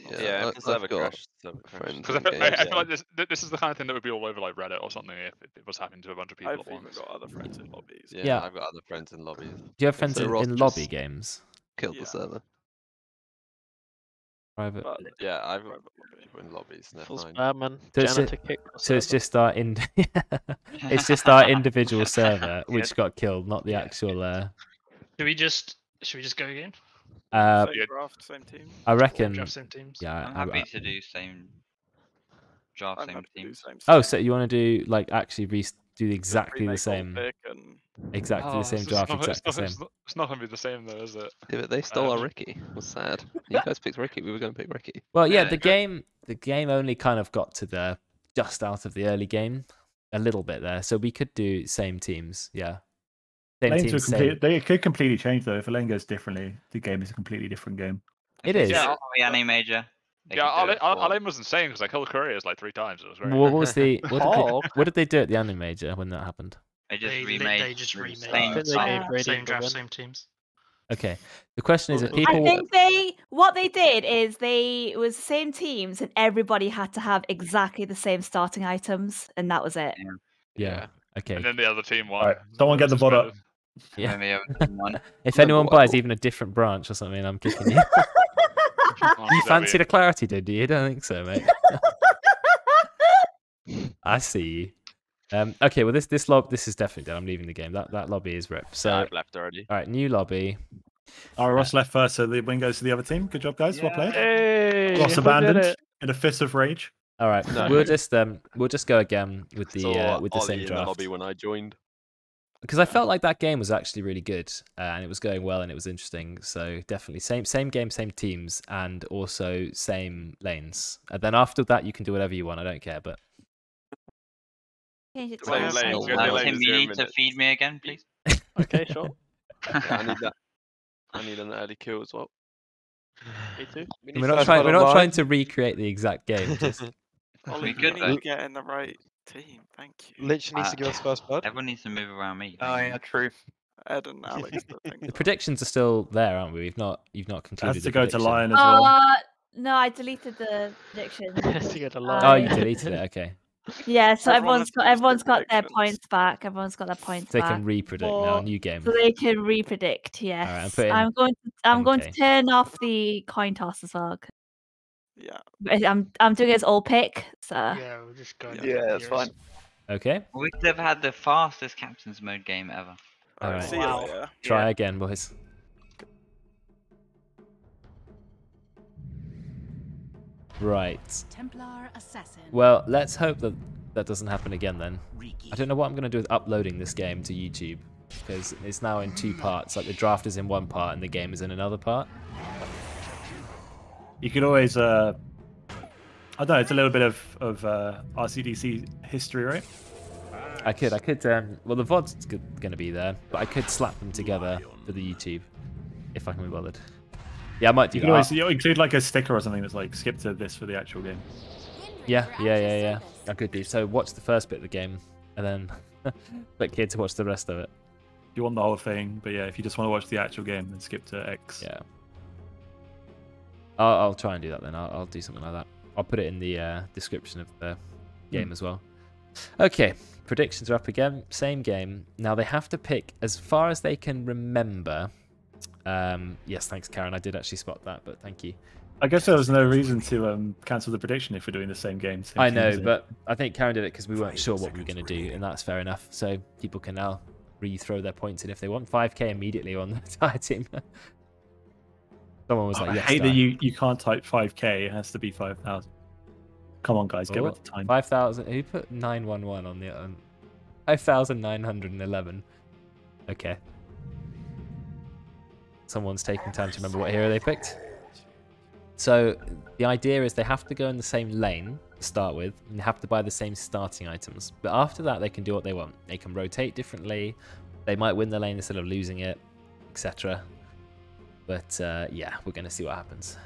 Yeah, if the server crashed. Because I feel like this is the kind of thing that would be all over like Reddit or something if it was happening to a bunch of people I've at even once. got other friends in lobbies. Yeah, I've got other friends in lobbies. Do you have friends in lobby games? Killed the server. Private. Yeah, I've got people in lobbies. Full spam and So kick. So it's just our it's just our individual server which got killed, not the actual. Should we just go again? Same draft, same team. I reckon. Draft same teams. Yeah, I'm happy to do same draft, same team. Oh, so you want to do like actually do exactly the same? Exactly the same draft, exactly the same. It's not going to be the same though, is it? Yeah, but they stole our Ricky. It was sad. You guys picked Ricky. We were going to pick Ricky. Well, yeah, the game only kind of got to the just out of the early game a little bit there, so we could do same teams. Yeah. Lanes they could completely change though. If a lane goes differently, the game is a completely different game. It is. Yeah, the Annie Major. Alain was insane because I killed couriers like 3 times. It was very. What was the what did they do at the Annie Major when that happened? They just remade. Same draft, same teams. Okay. The question is, if people. I think what they did is it was the same teams and everybody had to have exactly the same starting items, and that was it. Yeah. Okay. And then the other team won. All right, someone get the VOD up. Yeah. If anyone buys even a different branch or something, I'm kicking you. You fancied a clarity, did you? I don't think so, mate. I see you. Okay, well this is definitely done. I'm leaving the game. That lobby is ripped. So I've left already. all right, new lobby. All right, Ross left first, so the win goes to the other team. Good job, guys. Well played. Hey, Ross abandoned in a fit of rage. All right, No. we'll just go again with the same in the draft. lobby when I joined. Because I felt like that game was actually really good, and it was going well, and it was interesting. So definitely same game, same teams, and also same lanes. And then after that, you can do whatever you want. I don't care, but Change it to Same outside. lanes, we're gonna be late Tim, for you 0 need to minutes. feed me again, please. Okay, sure. Yeah, I need that. I need an early kill as well. Me too. we're not trying to recreate the exact game. Just Ollie, good, you though. need to get in the right team. Thank you. Literally needs to give us first blood. Everyone needs to move around me. Oh yeah, true. Ed and Alex. the predictions are still there, aren't we? You've not concluded. Has to the go to prediction. Lion as well. No, I deleted the prediction. To get a lot. Oh, you deleted it. Okay, Yeah, so Everyone everyone's has got their predictions. points back. Everyone's got their points so they back. can re-predict now. New game. So they can re-predict. Yes, Alright, I'm putting I'm going to 10K. turn off the coin toss as well. Yeah. I'm doing it as all pick. So Yeah, we'll just go. Yeah, that's fine. Okay, We could have had the fastest captain's mode game ever. All right. Alright. See you later. try again, boys. Right. Templar assassin. Well, let's hope that doesn't happen again then. I don't know what I'm going to do with uploading this game to YouTube, because it's now in 2 parts. Like the draft is in one part and the game is in another part. You could always, I don't know, it's a little bit of RCDC history, right? I could, well, the VOD's going to be there, but I could slap them together for the YouTube, if I can be bothered. Yeah, I might do You that. could always include like a sticker or something that's like, skip to this for the actual game. Yeah. I could do. So watch the first bit of the game, and then click here to watch the rest of it. You want the whole thing, but yeah, if you just want to watch the actual game, then skip to X. Yeah. I'll try and do that then. I'll do something like that. I'll put it in the description of the game as well. Okay, predictions are up again. Same game. Now they have to pick as far as they can remember. Yes, thanks, Karen. I did actually spot that, but thank you. I guess there was no reason to cancel the prediction if we're doing the same game. Same I know, teams, but I think Karen did it because we weren't sure what we were going to do, and that's fair enough. So people can now re-throw their points in if they want. 5k immediately on the entire team. Someone was like, I yes, hate that Dan. you can't type 5k. It has to be 5,000. Come on, guys, get with the time. 5,000. Who put 911 on the 5,911? Okay. Someone's taking time to remember what hero they picked. So the idea is they have to go in the same lane to start with, and they have to buy the same starting items. But after that, they can do what they want. They can rotate differently. They might win the lane instead of losing it, etc. But yeah, we're going to see what happens.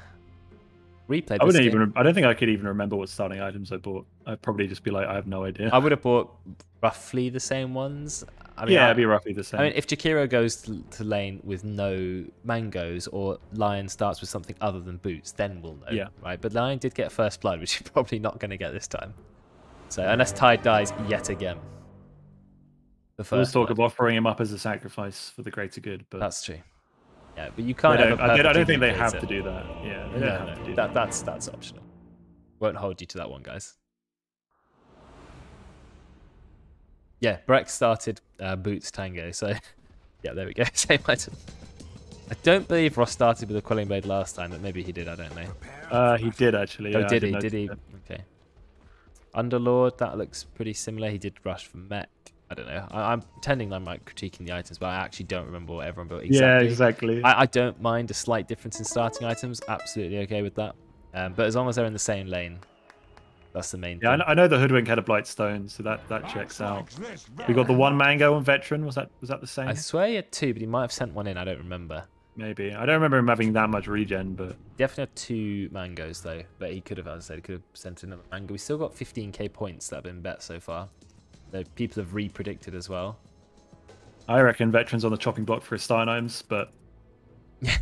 Replay. I don't think I could even remember what starting items I bought. I'd probably just be like, I have no idea. I would have bought roughly the same ones. I mean, yeah, it'd be roughly the same. I mean, if Jakiro goes to lane with no mangoes, or Lion starts with something other than boots, then we'll know. Yeah. Right. But Lion did get first blood, which you're probably not going to get this time. So unless Tide dies yet again. The We'll first talk blood. of offering him up as a sacrifice for the greater good, but That's true. Yeah, but you can't. I don't think they have to do that. Yeah, they don't No, have to no, do that's optional. Won't hold you to that one, guys. Yeah, Breck started Boots Tango, so yeah, there we go. Same item. I don't believe Ross started with a Quelling Blade last time, but maybe he did, I don't know. He did actually. Oh, Yeah, did I he? notice Did he? that. Okay. Underlord, that looks pretty similar. He did Rush for Mech. I don't know. I'm pretending I'm like critiquing the items, but I actually don't remember what everyone built exactly. Yeah, exactly. I don't mind a slight difference in starting items. Absolutely okay with that. But as long as they're in the same lane, that's the main Yeah, thing. I know the Hoodwink had a Blight Stone, so that checks out. We got the one mango on Veteran. Was that the same? I swear he had 2, but he might have sent one in. I don't remember. Maybe. I don't remember him having that much regen, but Definitely had 2 mangoes though. But he could have, as I said, he could have sent another mango. We still got 15k points that have been bet so far. So people have re-predicted as well. I reckon Veteran's on the chopping block for his starting items, but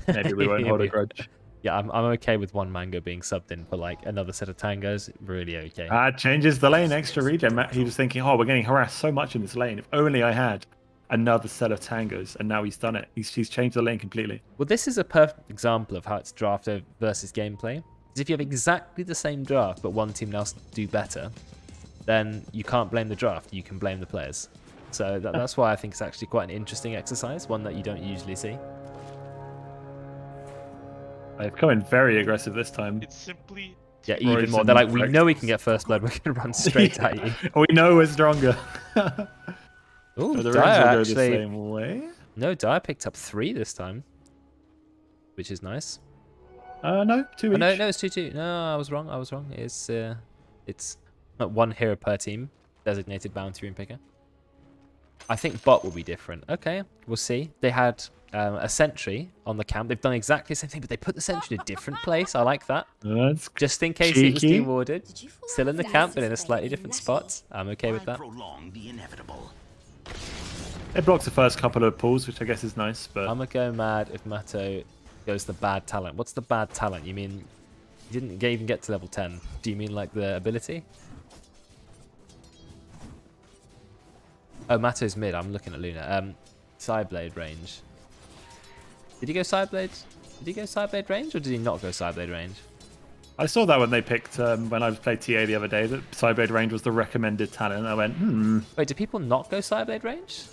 maybe we won't hold a grudge. Yeah, I'm okay with one mango being subbed in for like another set of tangos. Really okay. Changes the lane, extra regen. He was thinking, oh, we're getting harassed so much in this lane. If only I had another set of tangos, and now he's done it. He's changed the lane completely. Well, this is a perfect example of how it's draft versus gameplay. Because if you have exactly the same draft, but one team now do better, then you can't blame the draft. You can blame the players. So that's why I think it's actually quite an interesting exercise, one that you don't usually see. They've come in very aggressive this time. It's simply Yeah, even more. They're like, we know we can get first blood. We're going to run straight at you. We know we're stronger. Ooh, So the Dire Rams will go the actually... same way. No, Dire picked up 3 this time, which is nice. No, 2 Oh, each. no, it's 2-2. No, I was wrong. It's 1 hero per team, designated bounty room picker. I think bot will be different. Okay, we'll see. They had a sentry on the camp. They've done exactly the same thing, but they put the sentry in a different place. I like that. That's Just in case it was dewarded. Still in the camp, but in a slightly different spot. I'm okay with that. It blocks the first couple of pulls, which I guess is nice, but... I'm going to go mad if Matto goes the bad talent. What's the bad talent? You mean he didn't even get to level 10? Do you mean like the ability? Oh, Matto's mid. I'm looking at Luna. Sideblade range. Did he go Sideblade? Did he go Sideblade range, or did he not go Sideblade range? I saw that when they picked, when I played TA the other day, that Sideblade range was the recommended talent. I went, Wait, do people not go Sideblade range?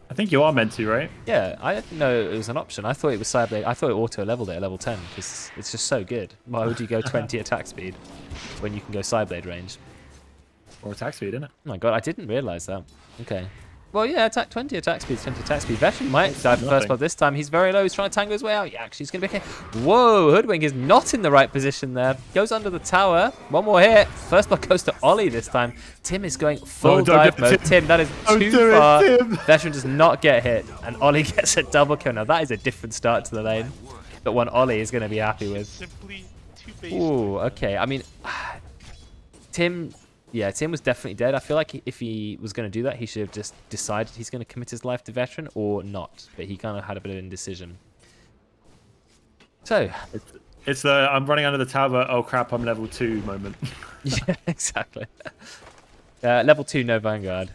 I think you are meant to, right? Yeah, I didn't know it was an option. I thought it was Sideblade. I thought it auto-leveled it at level 10, because it's just so good. Why would you go 20 attack speed when you can go Sideblade range? Or attack speed, isn't it? Oh my god, I didn't realise that. Okay. Well, yeah, 20 attack speed, 20 attack speed. Veteran might dive for first blood this time. He's very low. He's trying to tango his way out. Yeah, actually, he's going to be okay. Whoa, Hoodwink is not in the right position there. Goes under the tower. One more hit. First blood goes to Ollie this time. Tim is going full dive mode. Tim, that is too far. Veteran does not get hit. And Ollie gets a double kill. Now, that is a different start to the lane. But one Ollie is going to be happy with. simply too basic. Ooh, okay. I mean, Tim... Yeah, Tim was definitely dead. I feel like if he was going to do that, he should have just decided he's going to commit his life to Veteran or not. But he kind of had a bit of indecision. So... It's the I'm running under the tower, oh crap, I'm level 2 moment. Yeah, exactly. Level 2, no Vanguard.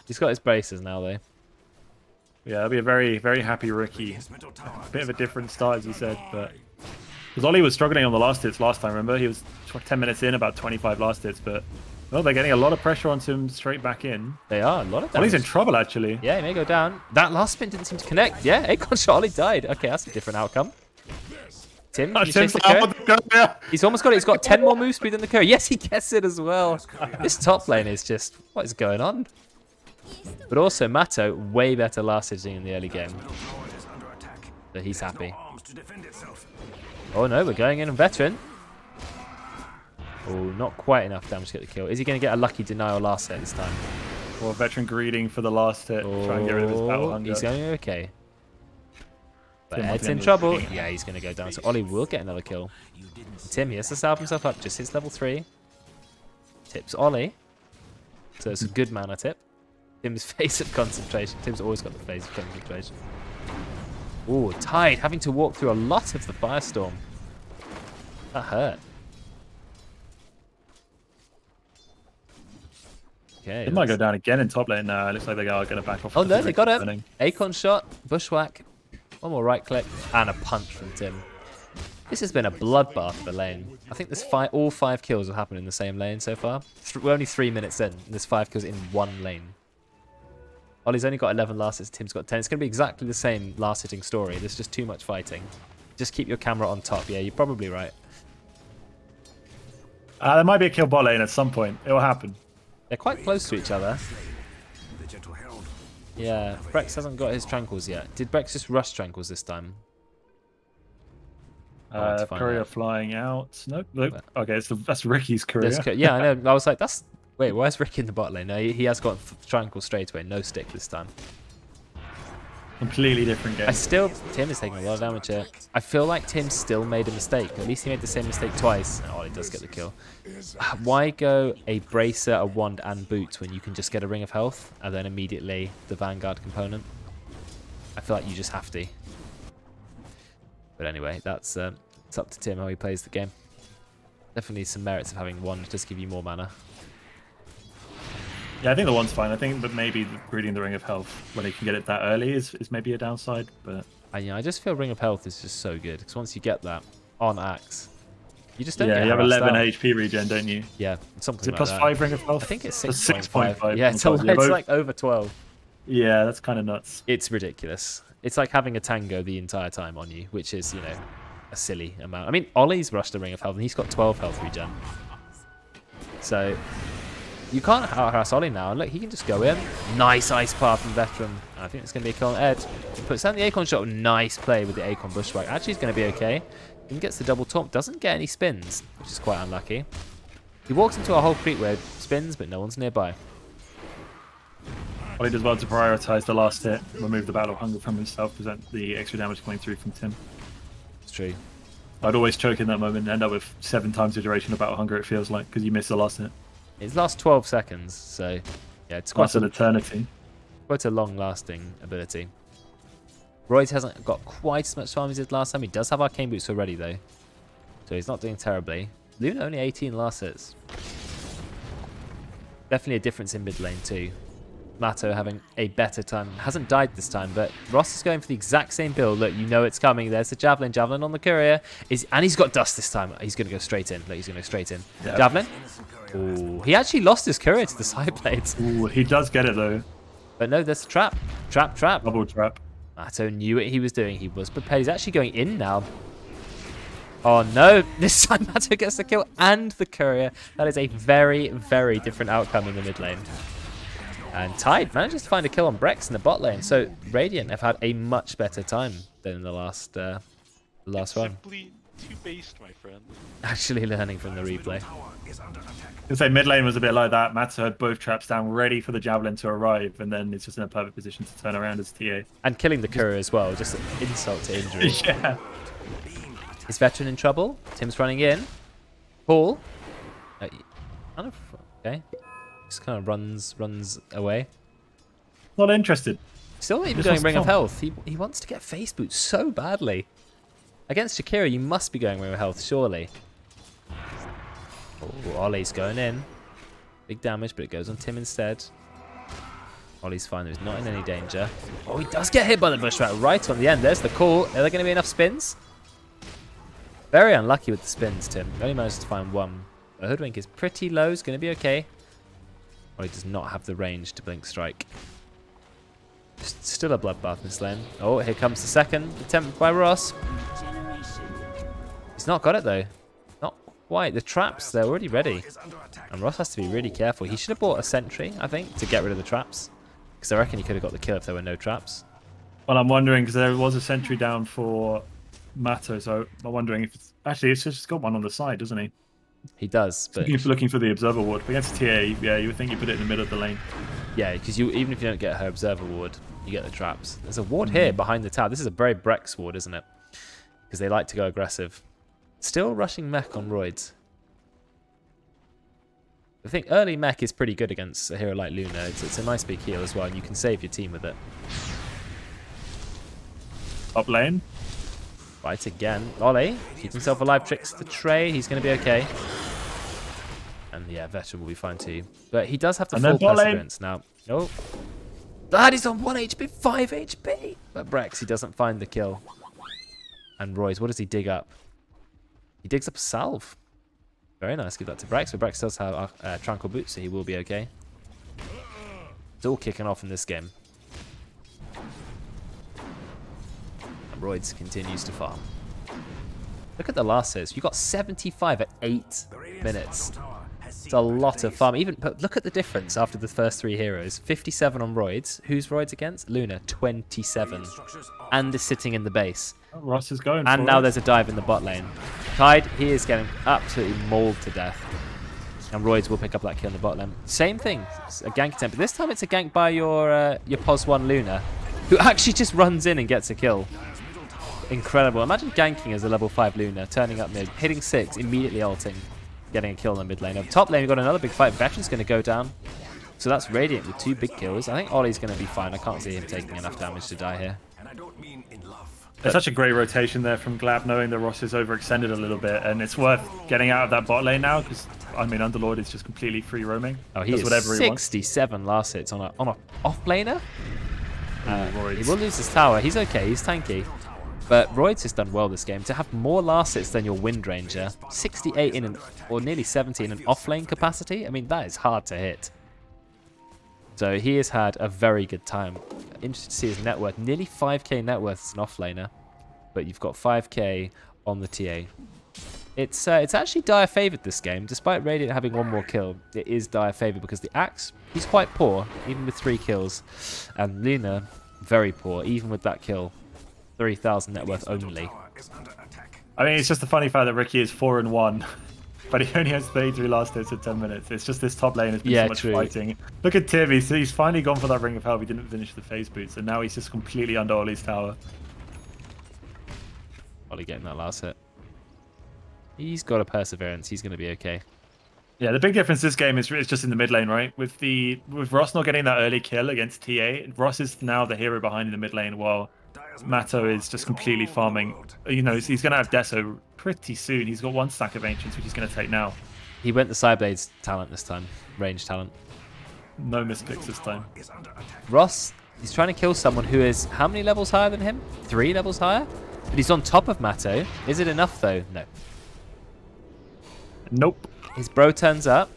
He's got his braces now, though. Yeah, that'll be a very, very happy Ricky. A bit of a different start, as you said, but... Because Ollie was struggling on the last hits last time, remember? He was 10 minutes in, about 25 last hits, but... Well, they're getting a lot of pressure onto him straight back in. They are, a lot of damage. Ollie's in trouble, actually. Yeah, he may go down. That last spin didn't seem to connect. Yeah, Akon shot, Ollie died. Okay, that's a different outcome. Tim, can you chase the curve? He's almost got it. He's got 10 more move speed than the curve. Yes, he gets it as well. This top lane is just... What is going on? But also, Matto, way better last hitting in the early game. So he's happy. Oh no, we're going in on Veteran. Oh, not quite enough damage to get the kill. Is he going to get a lucky denial last hit this time? Or Veteran greeting for the last hit, try and get rid of his battle hunger. He's going okay. But Ed's in trouble. Yeah, he's going to go down. So Ollie will get another kill. Tim, he has to salve himself up. Just hits level 3. Tips Ollie. So it's a good mana tip. Tim's face of concentration. Tim's always got the face of concentration. Ooh, Tide having to walk through a lot of the firestorm. That hurt. Okay. It might go down again in top lane now. It looks like they are going to back off. Oh no, they got him. Akon shot, bushwhack, one more right click, and a punch from Tim. This has been a bloodbath for lane. I think this all 5 kills have happened in the same lane so far. We're only 3 minutes in. There's 5 kills in 1 lane. Ollie's only got 11 last hits, Tim's got 10. It's going to be exactly the same last hitting story. There's just too much fighting. Just keep your camera on top. Yeah, you're probably right. There might be a kill bot lane at some point. It will happen. They're quite close to each other. Yeah, Brex hasn't got his tranquils yet. Did Brex just rush tranquils this time? Courier flying out. Nope. Okay, that's Ricky's courier. Yeah, I know. I was like, that's... Wait, where's Ricky in the bot lane? No, he has got tranquil straight away. No stick this time. Completely different game. Tim is taking a lot of damage here. I feel like Tim still made a mistake. At least he made the same mistake twice. Oh, he does get the kill. Why go a bracer, a wand, and boots when you can just get a ring of health and then immediately the Vanguard component? I feel like you just have to. But anyway, it's up to Tim how he plays the game. Definitely some merits of having wand, just give you more mana. Yeah, I think the one's fine. I think that maybe reading the Ring of Health when he can get it that early is maybe a downside. But I just feel Ring of Health is just so good because once you get that on Axe, You just don't Yeah, get you have harassed 11 out. HP regen, don't you? Yeah, something Is it like plus that. 5 ring of health? I think it's Plus 6.5. Yeah, it's, Yeah, it's both- like over 12. Yeah, that's kind of nuts. It's ridiculous. It's like having a tango the entire time on you, which is, a silly amount. I mean, Ollie's rushed a ring of health, and he's got 12 health regen. So, you can't harass Ollie now. And look, he can just go in. Nice ice path from Veteran. I think it's going to be a kill on Ed. He puts down the Acorn shot. Nice play with the Acorn bushwhack. Actually, he's going to be okay. He gets the double taunt. Doesn't get any spins, which is quite unlucky. He walks into a whole creep where spins, but no one's nearby. Ollie does well to prioritize the last hit, remove the Battle of Hunger from himself, present the extra damage coming through from Tim. It's true. I'd always choke in that moment and end up with 7 times the duration of Battle of Hunger, it feels like, because you miss the last hit. It lasts 12 seconds, so yeah, it's That's an eternity. quite a long-lasting ability. Royce hasn't got quite as much farm as he did last time. He does have Arcane Boots already, though, so he's not doing terribly. Luna only 18 last hits. Definitely a difference in mid lane, too. Matto having a better time. Hasn't died this time, but Ross is going for the exact same build. Look, you know it's coming. There's the Javelin. Javelin on the Courier. And he's got Dust this time. He's going to go straight in. Look, he's going to go straight in. Yeah. Javelin. Ooh, he actually lost his Courier to the side blades. Ooh, he does get it, though. But no, there's a trap. Trap. Double trap. Matto knew what he was doing. He was prepared. He's actually going in now. Oh no, this time Matto gets the kill and the Courier. That is a very, very different outcome in the mid lane. And Tide manages to find a kill on Brex in the bot lane. So Radiant have had a much better time than in the last run. Simply too based, my friend. Actually learning from the replay. I'd say mid lane was a bit like that. Matsu had both traps down, ready for the Javelin to arrive, and then it's just in a perfect position to turn around as TA. And killing the Courier as well, just an insult to injury. Yeah. Is Veteran in trouble? Tim's running in. Paul. Okay. Just kind of runs away. Not interested. Still not even This going was Ring of fun. Health. He wants to get face boots so badly. Against Shakira, you must be going Ring of Health, surely. Oh, Ollie's going in. Big damage, but it goes on Tim instead. Ollie's fine. He's not in any danger. Oh, he does get hit by the bushwhack right on the end. There's the call. Are there going to be enough spins? Very unlucky with the spins, Tim. Only managed to find one. The Hoodwink is pretty low. It's going to be okay. Ollie does not have the range to Blink Strike. Still a bloodbath in this lane. Oh, here comes the second attempt by Ross. He's not got it though. Not quite. The traps, they're already ready. And Ross has to be really careful. He should have bought a sentry, I think, to get rid of the traps. Because I reckon he could have got the kill if there were no traps. Well, I'm wondering, because there was a sentry down for Matto, so I'm wondering if it's... Actually, it's just got one on the side, doesn't he? He does, but... Looking for the Observer Ward. But against TA, yeah, you would think you put it in the middle of the lane. Yeah, because even if you don't get her Observer Ward, you get the traps. There's a ward here behind the tower. This is a very Brex ward, isn't it? Because they like to go aggressive. Still rushing mech on Roids. I think early mech is pretty good against a hero like Luna. It's a nice big heal as well, and you can save your team with it. Top lane. Right again. Ollie, keep himself alive, tricks the trade. He's going to be okay. And yeah, Veteran will be fine too. But he does have the full perseverance now. Oh. That is on 1 HP, 5 HP. But Brex, he doesn't find the kill. And Royce, what does he dig up? He digs up a salve. Very nice. Give that to Brex. But Brex does have Tranquil Boots, so he will be okay. It's all kicking off in this game. And Royce continues to farm. Look at the last hits. You got 75 at 8 minutes. It's a lot of farm. But look at the difference after the first 3 heroes. 57 on Roids. Who's Roids against? Luna, 27. And is sitting in the base. Oh, Ross is going And for now it. there's a dive in the bot lane. Tide, he is getting absolutely mauled to death. And Roids will pick up that kill in the bot lane. Same thing. It's a gank attempt. But this time it's a gank by your POS 1 Luna, who actually just runs in and gets a kill. Incredible. Imagine ganking as a level 5 Luna, turning up mid, hitting 6, immediately ulting, getting a kill in the mid lane. Over top lane, we've got another big fight. Veteran's going to go down. So that's Radiant with 2 big kills. I think Ollie's going to be fine. I can't see him taking enough damage to die here. There's such a great rotation there from Glab, knowing that Ross is overextended a little bit, and it's worth getting out of that bot lane now, because, I mean, Underlord is just completely free roaming. Oh, he does is whatever he wants. 67 last hits on a off laner. Roids. He will lose his tower. He's okay. He's tanky. But Roids has done well this game. To have more last hits than your Wind Ranger, 68 in or nearly 70 in an off-lane capacity, I mean, that is hard to hit. So he has had a very good time. Interesting to see his net worth. Nearly 5k net worth as an off-laner. But you've got 5k on the TA. It's actually Dire favoured this game. Despite Radiant having one more kill, it is Dire favoured because the Axe, he's quite poor, even with 3 kills. And Luna, very poor, even with that kill. 3,000 net worth only. I mean, it's just the funny fact that Ricky is 4-1, but he only has 33 last hits in 10 minutes. It's just this top lane has been so much fighting. Look at Tim, he's finally gone for that Ring of Hell. He didn't finish the phase boots, and now he's just completely under Ollie's tower. Ollie getting that last hit. He's got a perseverance. He's going to be okay. Yeah, the big difference this game is just in the mid lane, right? With Ross not getting that early kill against TA, Ross is now the hero behind in the mid lane, while Matto is just completely farming. You know, he's going to have Deso pretty soon. He's got 1 stack of Ancients, which he's going to take now. He went the Cyblades talent this time. Range talent. No mispicks this time. Ross, he's trying to kill someone who is how many levels higher than him? 3 levels higher? But he's on top of Matto. Is it enough, though? No. Nope. His bro turns up.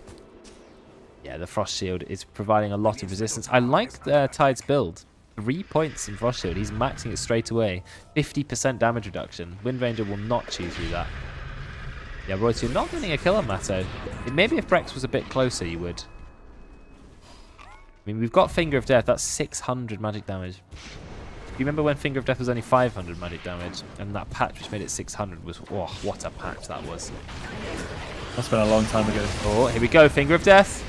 Yeah, the Frost Shield is providing a lot of resistance. I like Tide's build. 3 points in Frost Shield. He's maxing it straight away. 50% damage reduction. Wind Ranger will not chew through that. Yeah, Royce, you're not getting a kill on Matto. Maybe if Brex was a bit closer, you would. I mean, we've got Finger of Death. That's 600 magic damage. You remember when Finger of Death was only 500 magic damage? And that patch which made it 600 was... Oh, what a patch that was. That's been a long time ago. Oh, here we go. Finger of Death.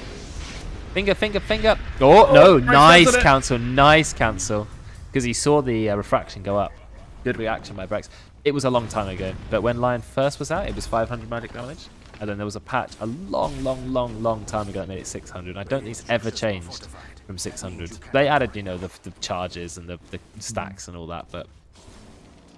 Finger, finger, finger. Oh, no. Nice cancel. Nice cancel. Because he saw the refraction go up. Good reaction by Brex. It was a long time ago. But when Lion first was out, it was 500 magic damage. And then there was a patch a long time ago that made it 600. I don't think it's ever changed from 600. They added, you know, the charges and the stacks and all that. But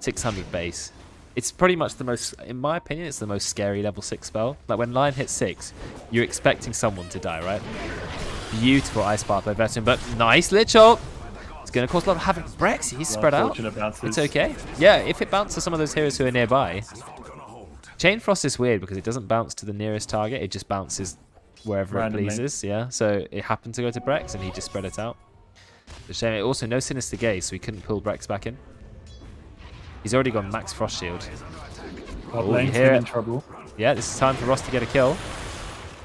600 base. It's pretty much the most, in my opinion, it's the most scary level 6 spell. Like when Lion hits 6, you're expecting someone to die, right? Beautiful Ice Path by Veteran, but nice Lich Ult. It's going to cause a lot of havoc. Brex, he's spread out. It's okay. Yeah, if it bounces some of those heroes who are nearby. Chain Frost is weird because it doesn't bounce to the nearest target. It just bounces wherever randomly. It pleases. Yeah, so it happened to go to Brex and he just spread it out. It's a shame. Also, no Sinister Gaze, so he couldn't pull Brex back in. He's already gone max Frost Shield. Oh, you hear it? In trouble. Yeah, this is time for Ross to get a kill.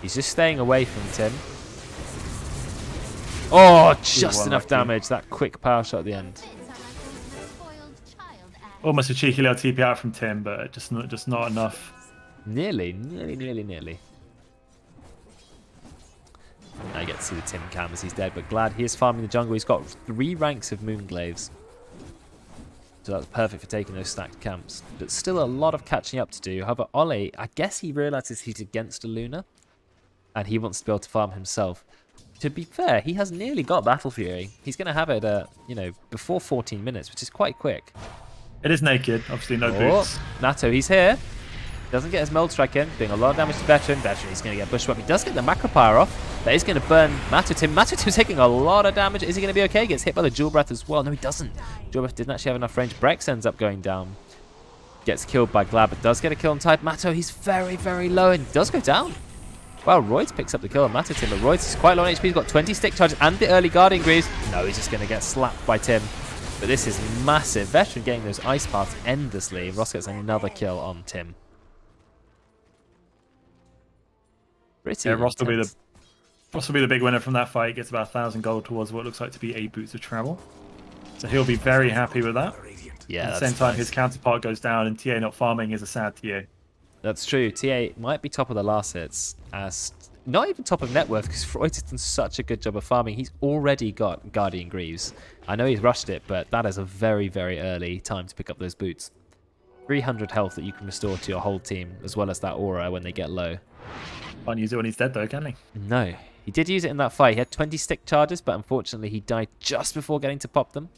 He's just staying away from Tim. Oh, just enough damage. That quick power shot at the end. Almost a cheeky little TP out from Tim, but just not enough. Nearly. Now you get to see the Tim cam as he's dead, but glad he is farming the jungle. He's got 3 ranks of Moonglaves. So that's perfect for taking those stacked camps. But still a lot of catching up to do. However, Ollie, I guess he realizes he's against a Luna. And he wants to be able to farm himself. To be fair, he has nearly got Battle Fury. He's going to have it, you know, before 14 minutes, which is quite quick. It is naked. Obviously, no boots. Natto, he's here. Doesn't get his Mold Strike in. Doing a lot of damage to Veteran. Veteran, he's going to get Bushwhack. He does get the Macro Power off. That is going to burn Matto-Tim. Matto-Tim's taking a lot of damage. Is he going to be okay? Gets hit by the Jewel Breath as well. No, he doesn't. Jewel Breath didn't actually have enough range. Brex ends up going down. Gets killed by Glad, but does get a kill on Tide. Matto, he's very low and does go down. Well, Royds picks up the kill on Matto-Tim, but Royds is quite low on HP. He's got 20 stick charges and the early Guardian Greaves. No, he's just going to get slapped by Tim. But this is massive. Veteran getting those Ice Paths endlessly. Ross gets another kill on Tim. Pretty Ross will be the big winner from that fight. Gets about 1,000 gold towards what looks like to be 8 boots of travel. So he'll be very happy with that. Yeah. At the same time, his counterpart goes down, and TA not farming is a sad TA. That's true. TA might be top of the last hits, as not even top of net worth, because Freud has done such a good job of farming. He's already got Guardian Greaves. I know he's rushed it, but that is a very early time to pick up those boots. 300 health that you can restore to your whole team, as well as that aura when they get low. Can't use it when he's dead though, can he? No. He did use it in that fight. He had 20 stick charges, but unfortunately he died just before getting to pop them.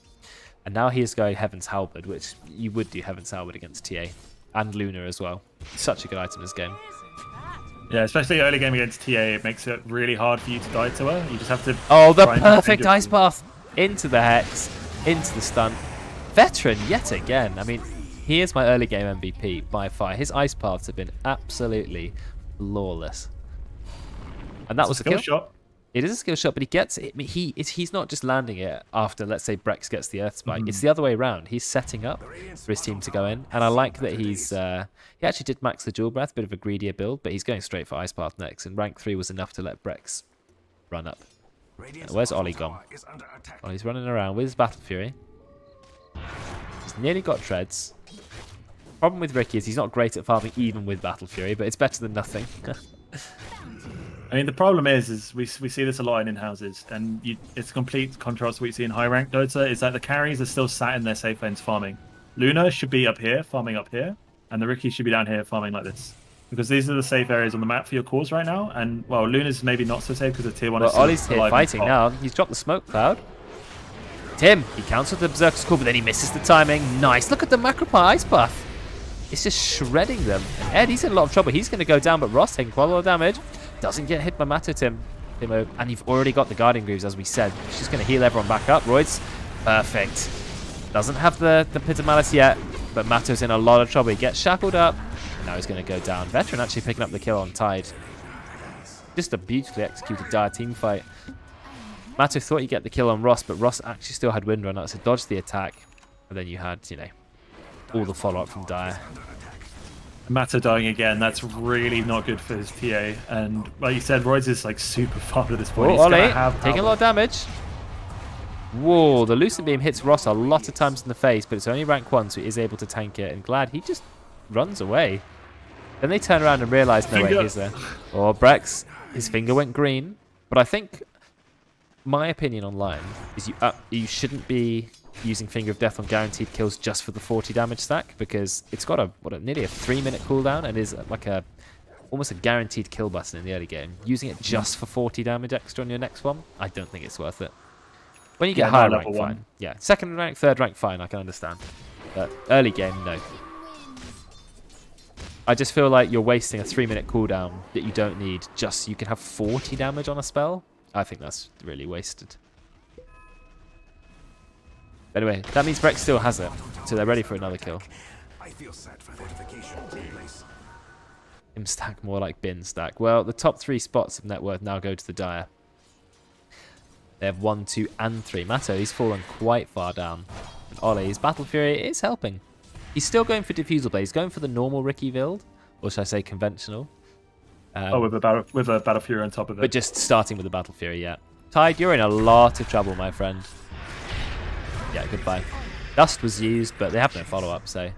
And now he is going Heaven's Halberd, which you would do Heaven's Halberd against TA. And Luna as well. Such a good item this game. Yeah, especially early game against TA, it makes it really hard for you to die to her. You just have to... Oh, the perfect Ice Path! Into the Hex, into the stun. Veteran yet again. I mean, he is my early game MVP by far. His ice paths have been absolutely flawless. And that was a skill kill. shot. It is a skill shot, but he gets it. He's not just landing it after, let's say, Brex gets the Earth Spike. It's the other way around. He's setting up for his team to go in. And I like that he's... he actually did max the Dual Breath, bit of a greedier build, but he's going straight for Ice Path next. And rank 3 was enough to let Brex run up. Where's Ollie gone? Ollie's running around with his Battle Fury. He's nearly got Treads. Problem with Ricky is he's not great at farming even with Battle Fury, but it's better than nothing. I mean, the problem is we see this a lot in in-houses, and it's complete contrast to what you see in high-ranked Dota, is that the carries are still sat in their safe lanes farming. Luna should be up here, farming up here, and the Ricky should be down here, farming like this. Because these are the safe areas on the map for your cores right now, and, well, Luna's maybe not so safe because of tier 1 is well, Ollie's here fighting now. He's dropped the smoke cloud. Tim, he counts with the Berserker's Call, but then he misses the timing. Nice, look at the Macropie Ice Buff. It's just shredding them. And Ed, he's in a lot of trouble. He's going to go down, but Ross taking quite a lot of damage. Doesn't get hit by Mato, Timo. And you've already got the Guardian Greaves, as we said. She's going to heal everyone back up. Royds, perfect. Doesn't have the Pit of Malice yet, but Mato's in a lot of trouble. He gets shackled up. Now he's going to go down. Veteran actually picking up the kill on Tide. Just a beautifully executed dire team fight. Mato thought he'd get the kill on Ross, but Ross actually still had Wind Runner, so dodged the attack. And then you had, you know, all the follow-up from Dire. Mato dying again, that's really not good for his TA. And like you said, Royds is like super farmed at this point. He's Ollie, have taking a lot of damage. Whoa, the Lucent Beam hits Ross a lot of times in the face, but it's only rank 1, so he is able to tank it. And glad he just runs away. Then they turn around and realise, no, wait, he's there. Or Brex, his finger went green. But I think my opinion online is you shouldn't be using Finger of Death on guaranteed kills just for the 40 damage stack, because it's got nearly a 3-minute cooldown and is like almost a guaranteed kill button in the early game. Using it just for 40 damage extra on your next one, I don't think it's worth it. When you get higher rank, fine. Yeah, second rank, third rank, fine, I can understand. But early game, no. I just feel like you're wasting a 3-minute cooldown that you don't need just so you can have 40 damage on a spell. I think that's really wasted. Anyway, that means Brex still has it, so they're ready for another kill. Him stack more like bin stack. Well, the top 3 spots of net worth now go to the Dire. They have 1, 2, and 3. Mato, he's fallen quite far down. And Ollie's Battle Fury is helping. He's still going for Diffusal Blade. He's going for the normal Ricky build, or should I say conventional. With a Battle Fury on top of it. But just starting with the Battle Fury, yeah. Tide, you're in a lot of trouble, my friend. Yeah, goodbye. Dust was used, but they have no follow-up, so...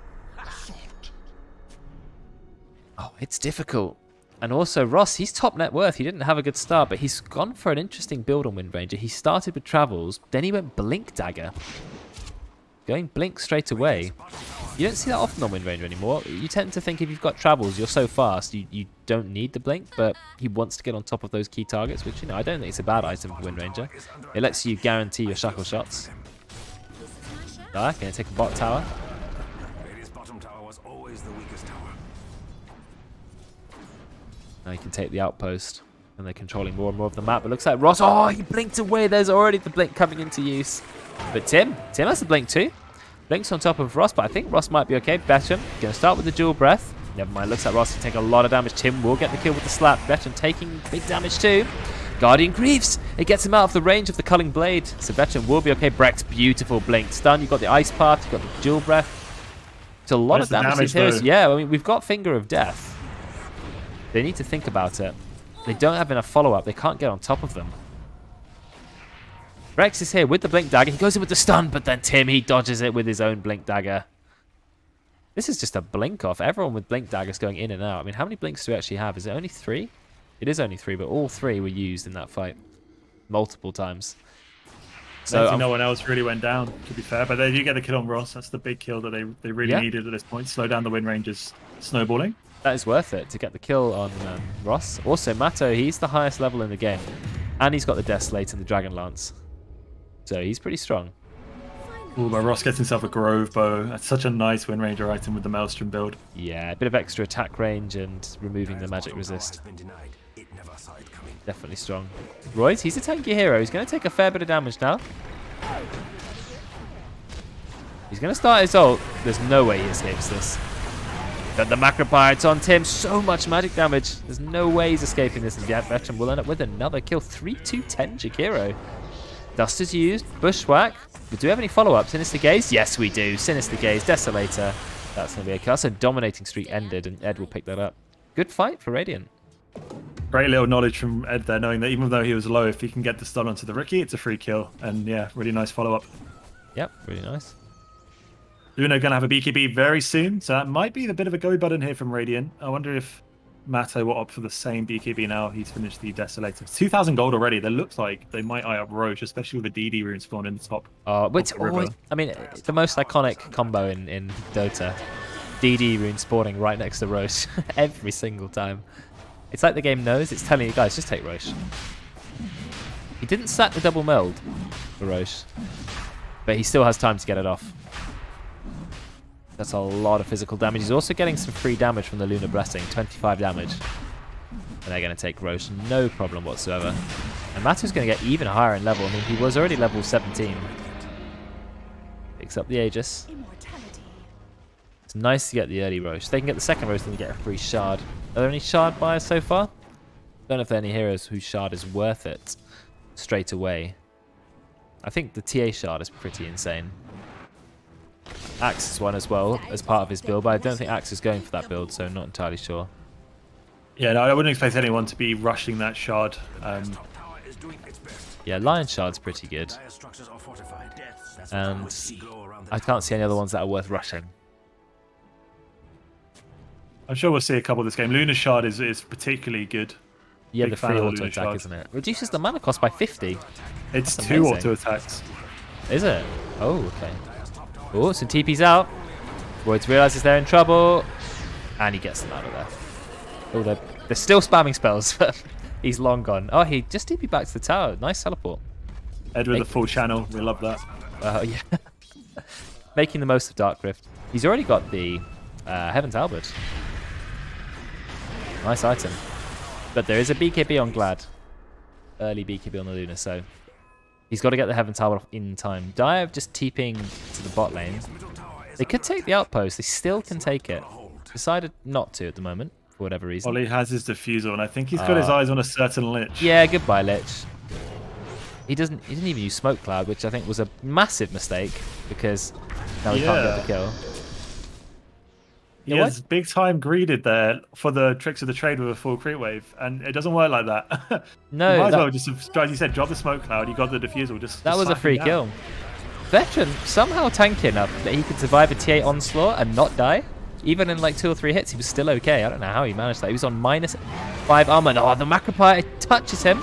Oh, it's difficult. And also, Ross, he's top net worth. He didn't have a good start, but he's gone for an interesting build on Wind Ranger. He started with Travels, then he went Blink Dagger. Going Blink straight away. You don't see that often on Wind Ranger anymore. You tend to think if you've got Travels, you're so fast, you don't need the Blink, but he wants to get on top of those key targets, which, you know, I don't think it's a bad item for Wind Ranger. It lets you guarantee your shackle shots. Dire, gonna take a bot tower. Now you can take the outpost, and they're controlling more and more of the map. It looks like Ross, oh, he blinked away. There's already the blink coming into use. But Tim has the blink too. Blink's on top of Ross, but I think Ross might be okay. Betcham gonna start with the dual breath. Never mind, looks like Ross can take a lot of damage. Tim will get the kill with the slap. Betcham taking big damage too. Guardian Greaves, it gets him out of the range of the Culling Blade. So Betcham will be okay. Brex, beautiful blink. Stun, you've got the Ice Path, you've got the dual breath. It's a lot of damage to these heroes. Yeah, I mean, we've got Finger of Death. They need to think about it. They don't have enough follow-up. They can't get on top of them. Brex is here with the Blink Dagger. He goes in with the stun, but then Tim, he dodges it with his own Blink Dagger. This is just a blink off. Everyone with Blink Daggers going in and out. I mean, how many blinks do we actually have? Is it only 3? It is only 3, but all 3 were used in that fight. Multiple times. So no one else really went down, to be fair. But they do get the kill on Ross. That's the big kill that they really needed at this point. Slow down the Wind Rangers snowballing. That is worth it to get the kill on Ross. Also, Mato, he's the highest level in the game. And he's got the Death Slate and the Dragon Lance. So he's pretty strong. Ooh, but Ross gets himself a Grove Bow. That's such a nice Wind Ranger item with the Maelstrom build. Yeah, a bit of extra attack range and removing the magic resist. Definitely strong. Royce, he's a tanky hero. He's going to take a fair bit of damage now. He's going to start his ult. There's no way he escapes this. But the Macropyre's on Tim. So much magic damage. There's no way he's escaping this. And yet, Veteran will end up with another kill. 3-2-10 Jakiro. Dust is used. Bushwhack. But do we have any follow-up? Sinister Gaze? Yes, we do. Sinister Gaze. Desolator. That's going to be a kill. That's a dominating streak ended, and Ed will pick that up. Good fight for Radiant. Great little knowledge from Ed there, knowing that even though he was low, if he can get the stun onto the Rookie, it's a free kill. And yeah, really nice follow-up. Yep, really nice. Luna going to have a BKB very soon, so that might be a bit of a go button here from Radiant. I wonder if Matto will opt for the same BKB now. He's finished the Desolator. 2,000 gold already. That looks like they might eye up Roche, especially with the DD rune spawn in the top. Which always, I mean, it's the most iconic combo in Dota. DD rune spawning right next to Roche every single time. It's like the game knows. It's telling you guys, just take Roche. He didn't sack the double meld for Roche, but he still has time to get it off. That's a lot of physical damage. He's also getting some free damage from the Lunar Blessing, 25 damage. And they're going to take Roche, no problem whatsoever. And Matu's going to get even higher in level. I mean, he was already level 17. Picks up the Aegis. It's nice to get the early Roche. They can get the second Roche, then get a free shard. Are there any shard buyers so far? Don't know if there are any heroes whose shard is worth it straight away. I think the TA shard is pretty insane. Axe is one as well as part of his build, but I don't think Axe is going for that build, so I'm not entirely sure. Yeah, no, I wouldn't expect anyone to be rushing that shard. Yeah, Lion Shard's pretty good. And I can't see any other ones that are worth rushing. I'm sure we'll see a couple this game. Lunar Shard is particularly good. Yeah, Big the free auto attack, shard. isn't it? Reduces the mana cost by 50. It's That's 2 amazing. auto attacks. Is it? Oh, okay. Oh, some TP's out. Roids realizes they're in trouble. And he gets them out of there. Oh, they're still spamming spells, but he's long gone. Oh, he just TP'd back to the tower. Nice teleport. Ed with the full channel. We love that. Yeah. Making the most of Dark Rift. He's already got the Heaven's Albert. Nice item. But there is a BKB on Glad. Early BKB on the Luna, so he's got to get the Heaven's Albert off in time. Dive just TPing to the bot lane. They could take the outpost. They still can take it. Decided not to at the moment, for whatever reason. All he has is Diffusal, and I think he's got his eyes on a certain Lich. Yeah, goodbye, Lich. He didn't even use Smoke Cloud, which I think was a massive mistake, because now he can't get the kill. He has big time greeded there for the tricks of the trade with a full creep wave, and it doesn't work like that. No, you might as well just, as you said, drop the Smoke Cloud. You got the Diffusal. That was a free kill. Veteran somehow tanking enough that he could survive a TA onslaught and not die. Even in like 2 or 3 hits, he was still okay. I don't know how he managed that. He was on -5 armor. Oh, the Macropyre touches him.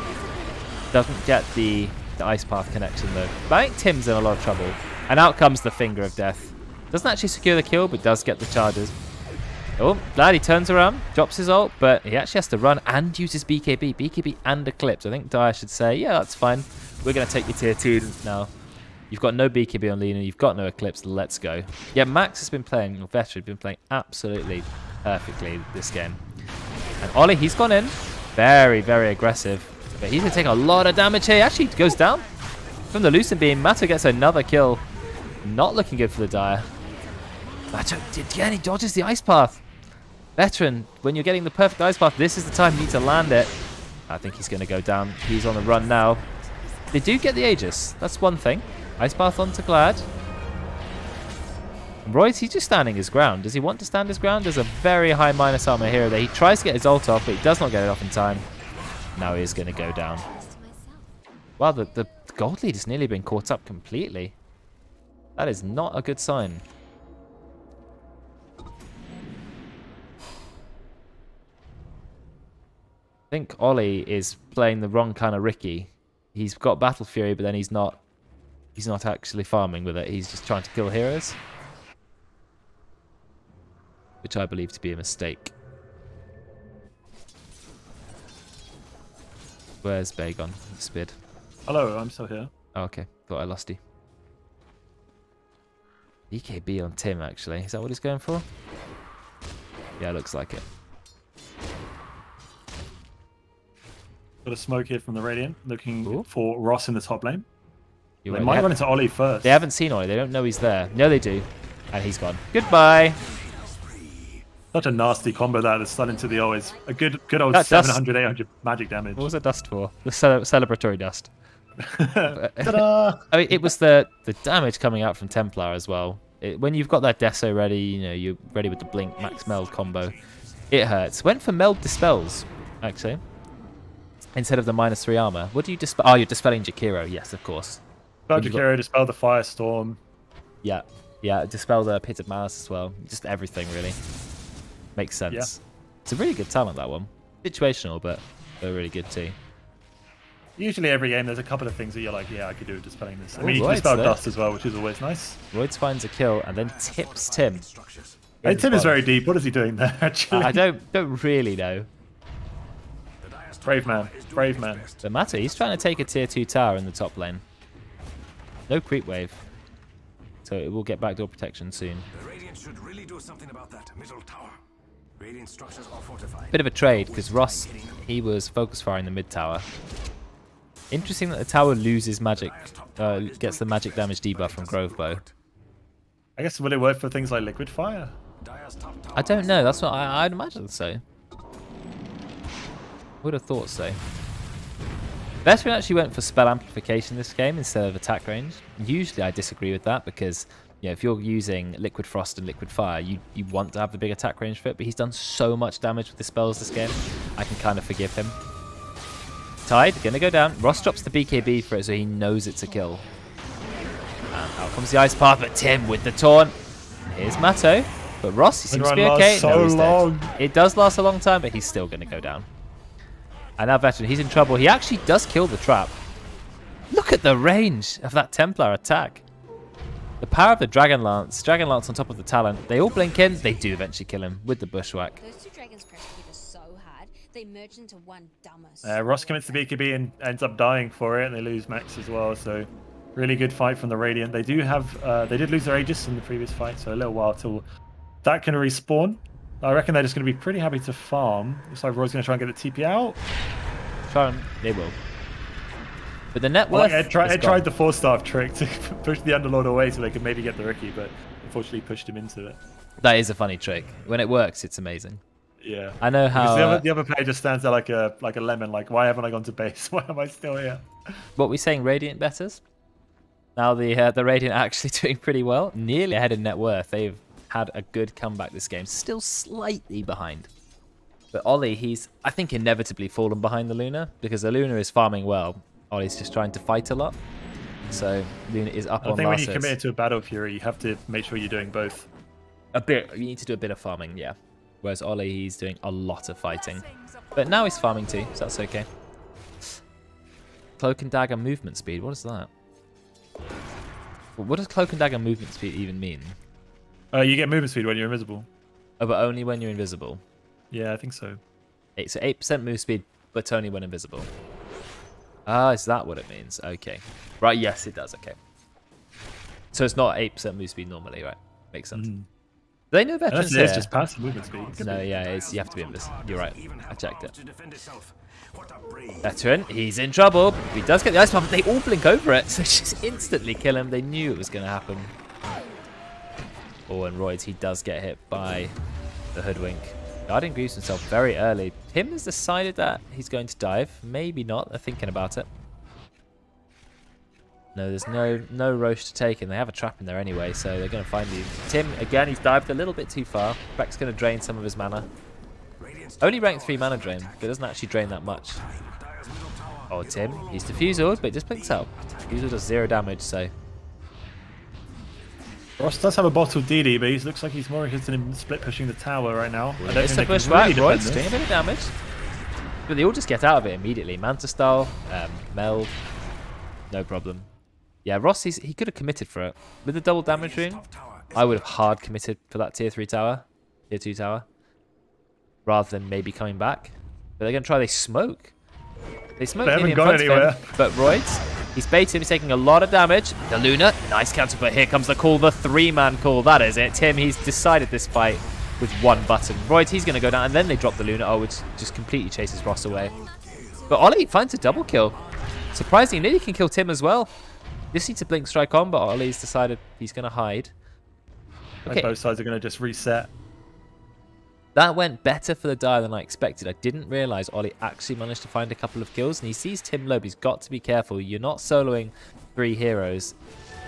Doesn't get the Ice Path connection though. But I think Tim's in a lot of trouble. And out comes the Finger of Death. Doesn't actually secure the kill, but does get the charges. Oh, Glad he turns around, drops his ult, but he actually has to run and uses BKB. BKB and Eclipse. I think Dire should say, yeah, that's fine. We're going to take your tier 2 now. You've got no BKB on Lena, you've got no Eclipse, let's go. Yeah, Max has been playing, or Veteran, been playing absolutely perfectly this game. And Ollie, he's gone in. Very, very aggressive. But he's going to take a lot of damage here. Actually, goes down from the Lucent Beam. Matto gets another kill. Not looking good for the Dire. Matto, again, he dodges the Ice Path. Veteran, when you're getting the perfect Ice Path, this is the time you need to land it. I think he's going to go down. He's on the run now. They do get the Aegis. That's one thing. Ice Path onto Glad. Royce, he's just standing his ground. Does he want to stand his ground? There's a very high minus armor here there. He tries to get his ult off, but he does not get it off in time. Now he is going to go down. Wow, the gold lead has nearly been caught up completely. That is not a good sign. I think Ollie is playing the wrong kind of Ricky. He's got Battle Fury, but then he's not actually farming with it. He's just trying to kill heroes. Which I believe to be a mistake. Where's Bagon? Spid. Hello, I'm still here. Oh, okay. Thought I lost you. EKB on Tim, actually. Is that what he's going for? Yeah, looks like it. Got a smoke here from the Radiant, looking for Ross in the top lane. You're They right, might run into Ollie first. They haven't seen Ollie. They don't know he's there. No, they do. And he's gone. Goodbye. Such a nasty combo that is stun into the always. A good old That dust- 700, 800 magic damage. What was the dust for? The celebratory dust. Ta-da! I mean, it was the damage coming out from Templar as well. When you've got that Deso ready, you know, you're ready with the Blink Max Meld combo. It hurts. Went for Meld Dispels, actually. Instead of the -3 armor. What do you dispel? Oh, you're dispelling Jakiro. Yes, of course. Dispel Jakiro, dispel the Firestorm. Yeah. Yeah, dispel the Pit of Malice as well. Just everything, really. Makes sense. Yeah. It's a really good talent, that one. Situational, but they're really good too. Usually every game there's a couple of things that you're like, yeah, I could do with dispelling this. I Ooh, mean, you can Royds dispel there. dust as well, which is always nice. Royds finds a kill and then tips Tim. Hey, Tim is very deep. What is he doing there, actually? I don't really know. Brave man. Brave man. Doesn't matter. He's trying to take a tier 2 tower in the top lane. No creep wave. So it will get backdoor protection soon. The Radiant should really do something about that middle tower. Radiant structures are fortified. Bit of a trade because Ross, he was focus firing the mid tower. Interesting that the tower loses magic, gets the magic damage debuff from Grove Bow. I guess will it work for things like Liquid Fire? I don't know. That's what I'd imagine so. Would have thought so. Veteran actually went for spell amplification this game instead of attack range. Usually I disagree with that because, you know, if you're using Liquid Frost and Liquid Fire, you want to have the big attack range for it, but he's done so much damage with the spells this game, I can kind of forgive him. Tide, gonna go down. Ross drops the BKB for it so he knows it's a kill. And out comes the Ice Path, but Tim with the taunt. Here's Matto, but Ross, he seems to be okay. So No, he's dead. long. It does last a long time, but he's still gonna go down. And now Veteran, he's in trouble. He actually does kill the trap. Look at the range of that Templar attack. The power of the Dragon Lance on top of the talent. They all blink in. They do eventually kill him with the Bushwhack. Those two dragons pressure hit us so hard, they merged into one dumber. Ross commits the BKB and ends up dying for it, and they lose Max as well. So really good fight from the Radiant. They do have, they did lose their Aegis in the previous fight, so a little while till that can respawn. I reckon they're just going to be pretty happy to farm. Looks like Roy's going to try and get the TP out. Try and they will. But the net worth. Ed tried the 4-staff trick to push the Underlord away so they could maybe get the Rookie, but unfortunately pushed him into it. That is a funny trick. When it works, it's amazing. Yeah. I know how. The other player just stands there like a lemon. Like, why haven't I gone to base? Why am I still here? What we saying? Radiant betters. Now the Radiant are actually doing pretty well. Nearly ahead in net worth. They've had a good comeback this game. Still slightly behind. But Ollie, he's, I think, inevitably fallen behind the Luna because the Luna is farming well. Ollie's just trying to fight a lot. So Luna is up on I think when you last commit hits. to a Battle Fury, you have to make sure you're doing both. A bit. You need to do a bit of farming, yeah. Whereas Ollie, he's doing a lot of fighting. But now he's farming too, so that's okay. Cloak and Dagger movement speed. What is that? What does Cloak and Dagger movement speed even mean? You get movement speed when you're invisible. Oh, but only when you're invisible. Yeah, I think so. So 8% move speed, but only when invisible. Ah, is that what it means? Okay. Right, yes, it does. Okay. So it's not 8% move speed normally, right? Makes sense. Do they know veterans here? It's just passive movement speed. No, yeah, you have to be invisible. You're right. I checked it. Veteran, he's in trouble. He does get the ice pump, but they all blink over it, so just instantly kill him. They knew it was going to happen. Oh, and Royds, he does get hit by the Hoodwink. Guardian grieves himself very early. Tim has decided that he's going to dive. Maybe not. They're thinking about it. No, there's no Roche to take, and they have a trap in there anyway, so they're going to find you. Tim, again, he's dived a little bit too far. Breck's going to drain some of his mana. Only rank 3 mana drain, but it doesn't actually drain that much. Oh, Tim, he's Diffusal, but it just blinks out. Diffusal does 0 damage, so... Ross does have a bottle DD, but he looks like he's more interested in split pushing the tower right now. I don't It's think the they can Bushwhack, really Royds defend doing a this. bit of damage. But they all just get out of it immediately. Manta Style, Meld, no problem. Yeah, Ross, he could have committed for it. With the double damage rune, I would have hard committed for that tier 3 tower, tier 2 tower, rather than maybe coming back. But they're going to try, they smoke. They smoke They nearly haven't in gone front anywhere. of him, but Royds, he's baited, he's taking a lot of damage. The Luna, nice counter, but here comes the call, the 3-man call, that is it. Tim, he's decided this fight with one button. Royds, he's going to go down, and then they drop the Luna, which just completely chases Ross away. But Ollie finds a double kill. Surprisingly, he can kill Tim as well. Just need to blink strike on, but Ollie's decided he's going to hide. Okay. Both sides are going to just reset. That went better for the Dire than I expected. I didn't realise Ollie actually managed to find a couple of kills, and he sees Tim low, but he's got to be careful. You're not soloing 3 heroes.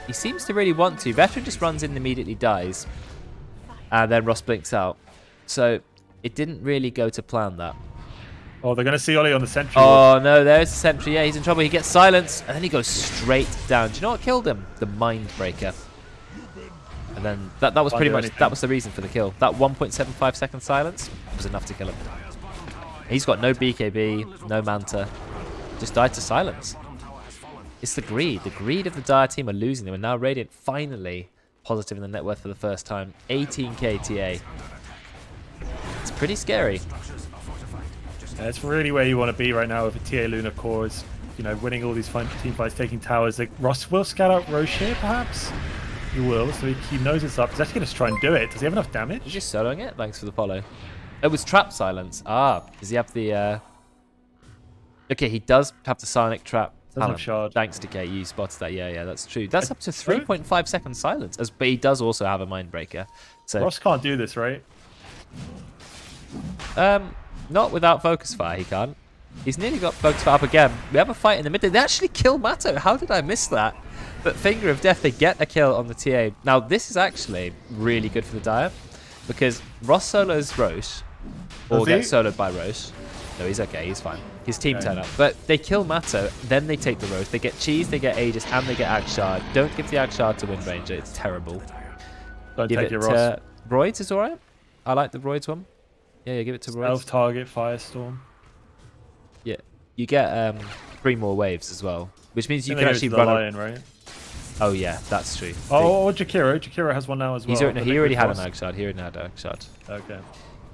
He seems to really want to. Veteran just runs in and immediately dies, and then Ross blinks out. So it didn't really go to plan, that. Oh, they're going to see Ollie on the sentry. Oh, no, there's the sentry. Yeah, he's in trouble. He gets silenced, and then he goes straight down. Do you know what killed him? The Mind Breaker. And then that was pretty much, that was the reason for the kill. That 1.75 second silence was enough to kill him. He's got no BKB, no Manta. Just died to silence. It's the greed. The greed of the Dire team are losing them, and now Radiant finally positive in the net worth for the first time. 18k TA. It's pretty scary. Yeah, it's really where you want to be right now with a TA Luna cores. You know, winning all these team fights, taking towers. Like, Ross will scout out Roche here, perhaps? He will, so he knows it's up. He's actually going to try and do it. Does he have enough damage? He's just soloing it. Thanks for the follow. It was trap silence. Ah, does he have the... Okay, he does have the Sonic trap. Doesn't have shard. Thanks to K, you spotted that. Yeah, that's true. That's up to 3.5 second silence. But he does also have a Mind Breaker. So Ross can't do this, right? Not without Focus Fire, he can't. He's nearly got Focus Fire up again. We have a fight in the mid. They actually kill Matto. How did I miss that? But Finger of Death, they get a kill on the TA. Now, this is actually really good for the Dire, because Ross solos Roche, or gets soloed by Roche. No, he's okay. He's fine. His team turn up. But they kill Matto, then they take the Roche. They get Cheese, they get Aegis, and they get Ag Shard. Don't give the Ag Shard to Wind Ranger. It's terrible. Don't give take it your Ross. Roids is alright. I like the Roids one. Yeah, give it to Roids. Self-target Firestorm. Yeah, you get 3 more waves as well, which means you can actually run. Lion, right? Oh yeah, that's true. Oh, Jakiro. Jakiro has one now as well. He already had an Ag Shard. He already had an Ag Shard. Okay.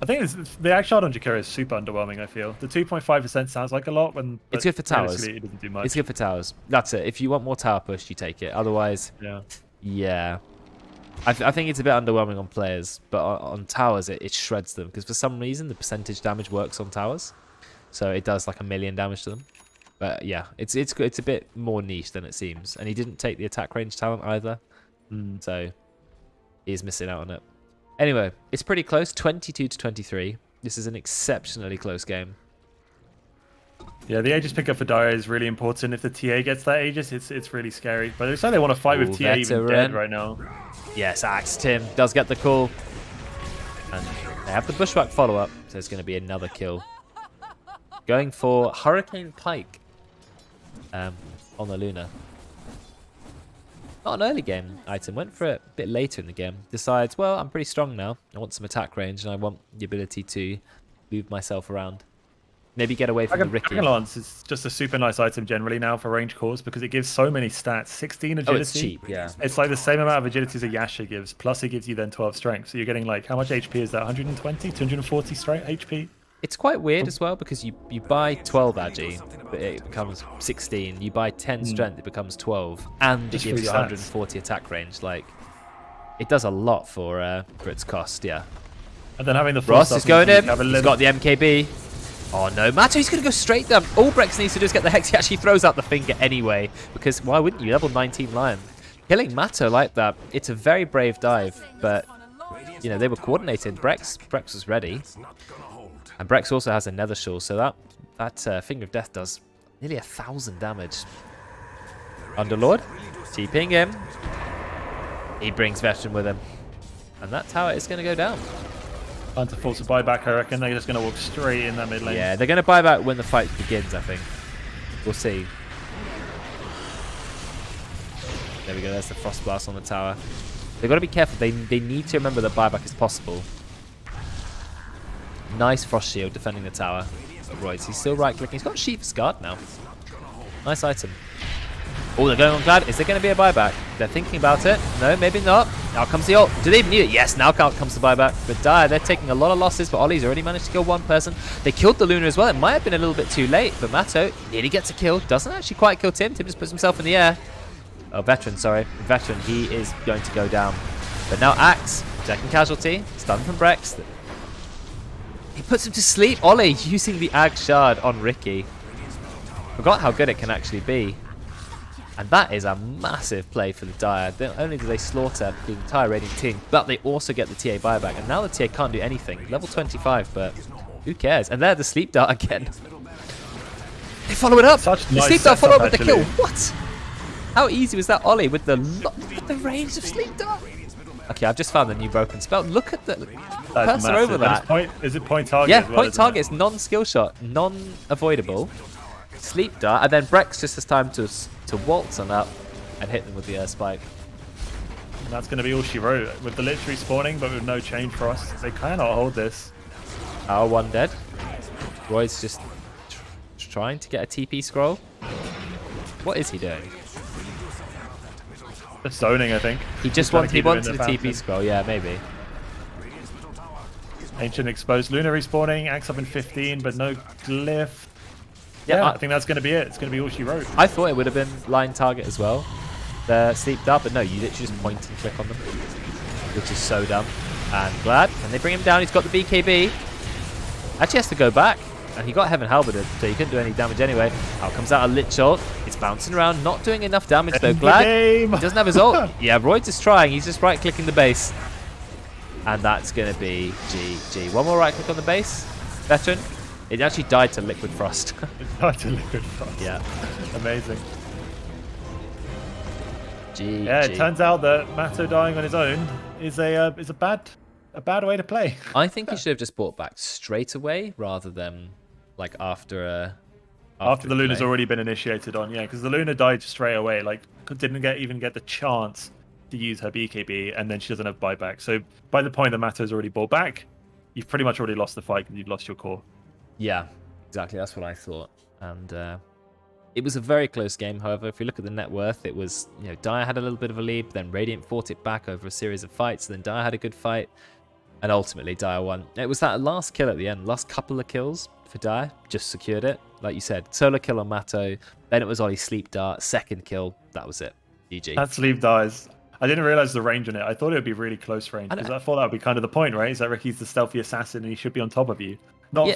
I think the Ag Shard on Jakiro is super underwhelming, I feel. The 2.5% sounds like a lot. It's good for towers. It doesn't do much. It's good for towers. That's it. If you want more tower push, you take it. Otherwise, yeah. I think it's a bit underwhelming on players, but on towers, it shreds them. Because for some reason, the percentage damage works on towers. So it does like 1 million damage to them. But yeah, it's a bit more niche than it seems. And he didn't take the attack range talent either. So he's missing out on it. Anyway, it's pretty close, 22-23. This is an exceptionally close game. Yeah, the Aegis pickup for Dire is really important. If the TA gets that Aegis, it's really scary. But it looks like they want to fight with TA even dead right now. Yes, Axe Tim does get the call. And they have the Bushwhack follow-up, so it's going to be another kill. Going for Hurricane Pike on the Luna. Not an early game item. Went for it a bit later in the game. Decides, well, I'm pretty strong now. I want some attack range, and I want the ability to move myself around. Maybe get away from the Ricky. Dragon Lance is just a super nice item generally now for range cores because it gives so many stats. 16 agility. Oh, it's cheap, yeah. It's like the same amount of agility as a Yasha gives, plus it gives you then 12 strength. So you're getting like, how much HP is that? 120? 240 strength HP? It's quite weird as well because you buy 12 agi, but it becomes 16. You buy 10 strength, it becomes 12, and it gives you 140 attack range. Like, it does a lot for its cost, yeah. And then having the Ross is going in. He's got the MKB. Oh no, Matto, he's going to go straight down. All Brex needs to do is get the Hex. He actually throws out the finger anyway, because why wouldn't you? Level 19 Lion. Killing Matto like that, it's a very brave dive, but, you know, they were coordinated. Brex was ready. And Brex also has a Nether Shawl, so that Finger of Death does nearly 1,000 damage. Underlord, TPing him. He brings Veteran with him. And that tower is going to go down. Time to force a buyback, I reckon. They're just going to walk straight in that mid lane. Yeah, they're going to buy back when the fight begins, I think. We'll see. There we go, there's the Frost Blast on the tower. They've got to be careful. They need to remember that buyback is possible. Nice Frost Shield defending the tower. Royce, he's still right-clicking. He's got Sheep's Guard now. Nice item. Oh, they're going on Glad. Is there going to be a buyback? They're thinking about it. No, maybe not. Now comes the ult. Do they even need it? Yes, now comes the buyback. But Dire, they're taking a lot of losses, but Ollie's already managed to kill one person. They killed the Luna as well. It might have been a little bit too late, but Matto nearly gets a kill. Doesn't actually quite kill Tim. Tim just puts himself in the air. Oh, Veteran, sorry. Veteran, he is going to go down. But now Axe, second casualty. Stun from Brex. He puts him to sleep. Ollie using the Ag Shard on Ricky. Forgot how good it can actually be. And that is a massive play for the Dire. Not only do they slaughter the entire Radiant team, but they also get the TA buyback. And now the TA can't do anything. Level 25, but who cares? And there, the sleep dart again. They follow it up. Such The nice sleep dart follow up with the setup, kill. actually. What? How easy was that Ollie with the range of sleep dart? Okay, I've just found the new broken spell. Look at the cursor over that. Is it point target? Yeah, as well, point isn't target it? is non-skill shot, non-avoidable. Sleep dart, and then Brex just has time to waltz on up and hit them with the spike. And that's going to be all she wrote. With the Lich respawning, but with no chain for us, they cannot hold this. Our one dead. Roy's just trying to get a TP scroll. What is he doing? Just zoning, I think. He just trying to wanted keep it in the the TP fountain. scroll, yeah, maybe. Ancient exposed. Luna respawning. Axe up in 15, but no glyph. Yeah, Yeah, I think that's going to be it. It's going to be all she wrote. I thought it would have been line target as well. The sleep dart, but no, you literally just point and click on them. Which is so dumb. And Glad, can they bring him down? He's got the BKB. Actually has to go back. And he got Heaven Halberded, so he couldn't do any damage anyway. Out comes out a Lich ult. It's bouncing around, not doing enough damage though. Glad he doesn't have his ult. Yeah, Royd's just trying. He's just right-clicking the base. And that's going to be GG. One more right-click on the base. Veteran. It actually died to Liquid Frost. It's not to Liquid Frost. Yeah. Amazing. GG. Yeah, it turns out that Matto dying on his own is a bad way to play. I think he should have just bought back straight away rather than like after the Luna's delay. already been initiated on, yeah, because the Luna died straight away, like didn't even get the chance to use her BKB, and then she doesn't have buyback. So by the point that Matto's already bought back, you've pretty much already lost the fight because you've lost your core. Yeah, exactly. That's what I thought. And it was a very close game. However, if you look at the net worth, it was, you know, Dire had a little bit of a lead, then Radiant fought it back over a series of fights, then Dire had a good fight, and ultimately Dire won. It was that last kill at the end, last couple of kills for Dire, just secured it. Like you said, solo kill on Matto, then it was Ollie sleep dart, second kill, that was it. GG. That sleep dies. I didn't realize the range on it. I thought it would be really close range because I thought that would be kind of the point, right? Is that Ricky's the stealthy assassin and he should be on top of you, not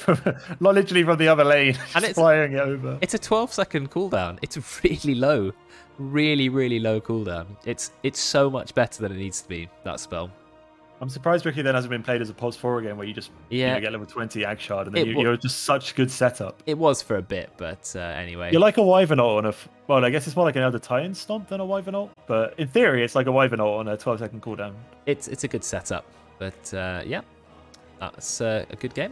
not literally from the other lane, and just it's flying it over. It's a 12-second cooldown. It's really low, really low cooldown. It's so much better than it needs to be, that spell. I'm surprised Ricky then hasn't been played as a pos 4 again, where you just you know, get level 20 Ag Shard, and then you're just such good setup. It was for a bit, but anyway. You're like a Wyvern ult on a... Well, I guess it's more like an Elder Titan Stomp than a Wyvern ult, but in theory, it's like a Wyvern ult on a 12-second cooldown. It's a good setup, but yeah, that's a good game.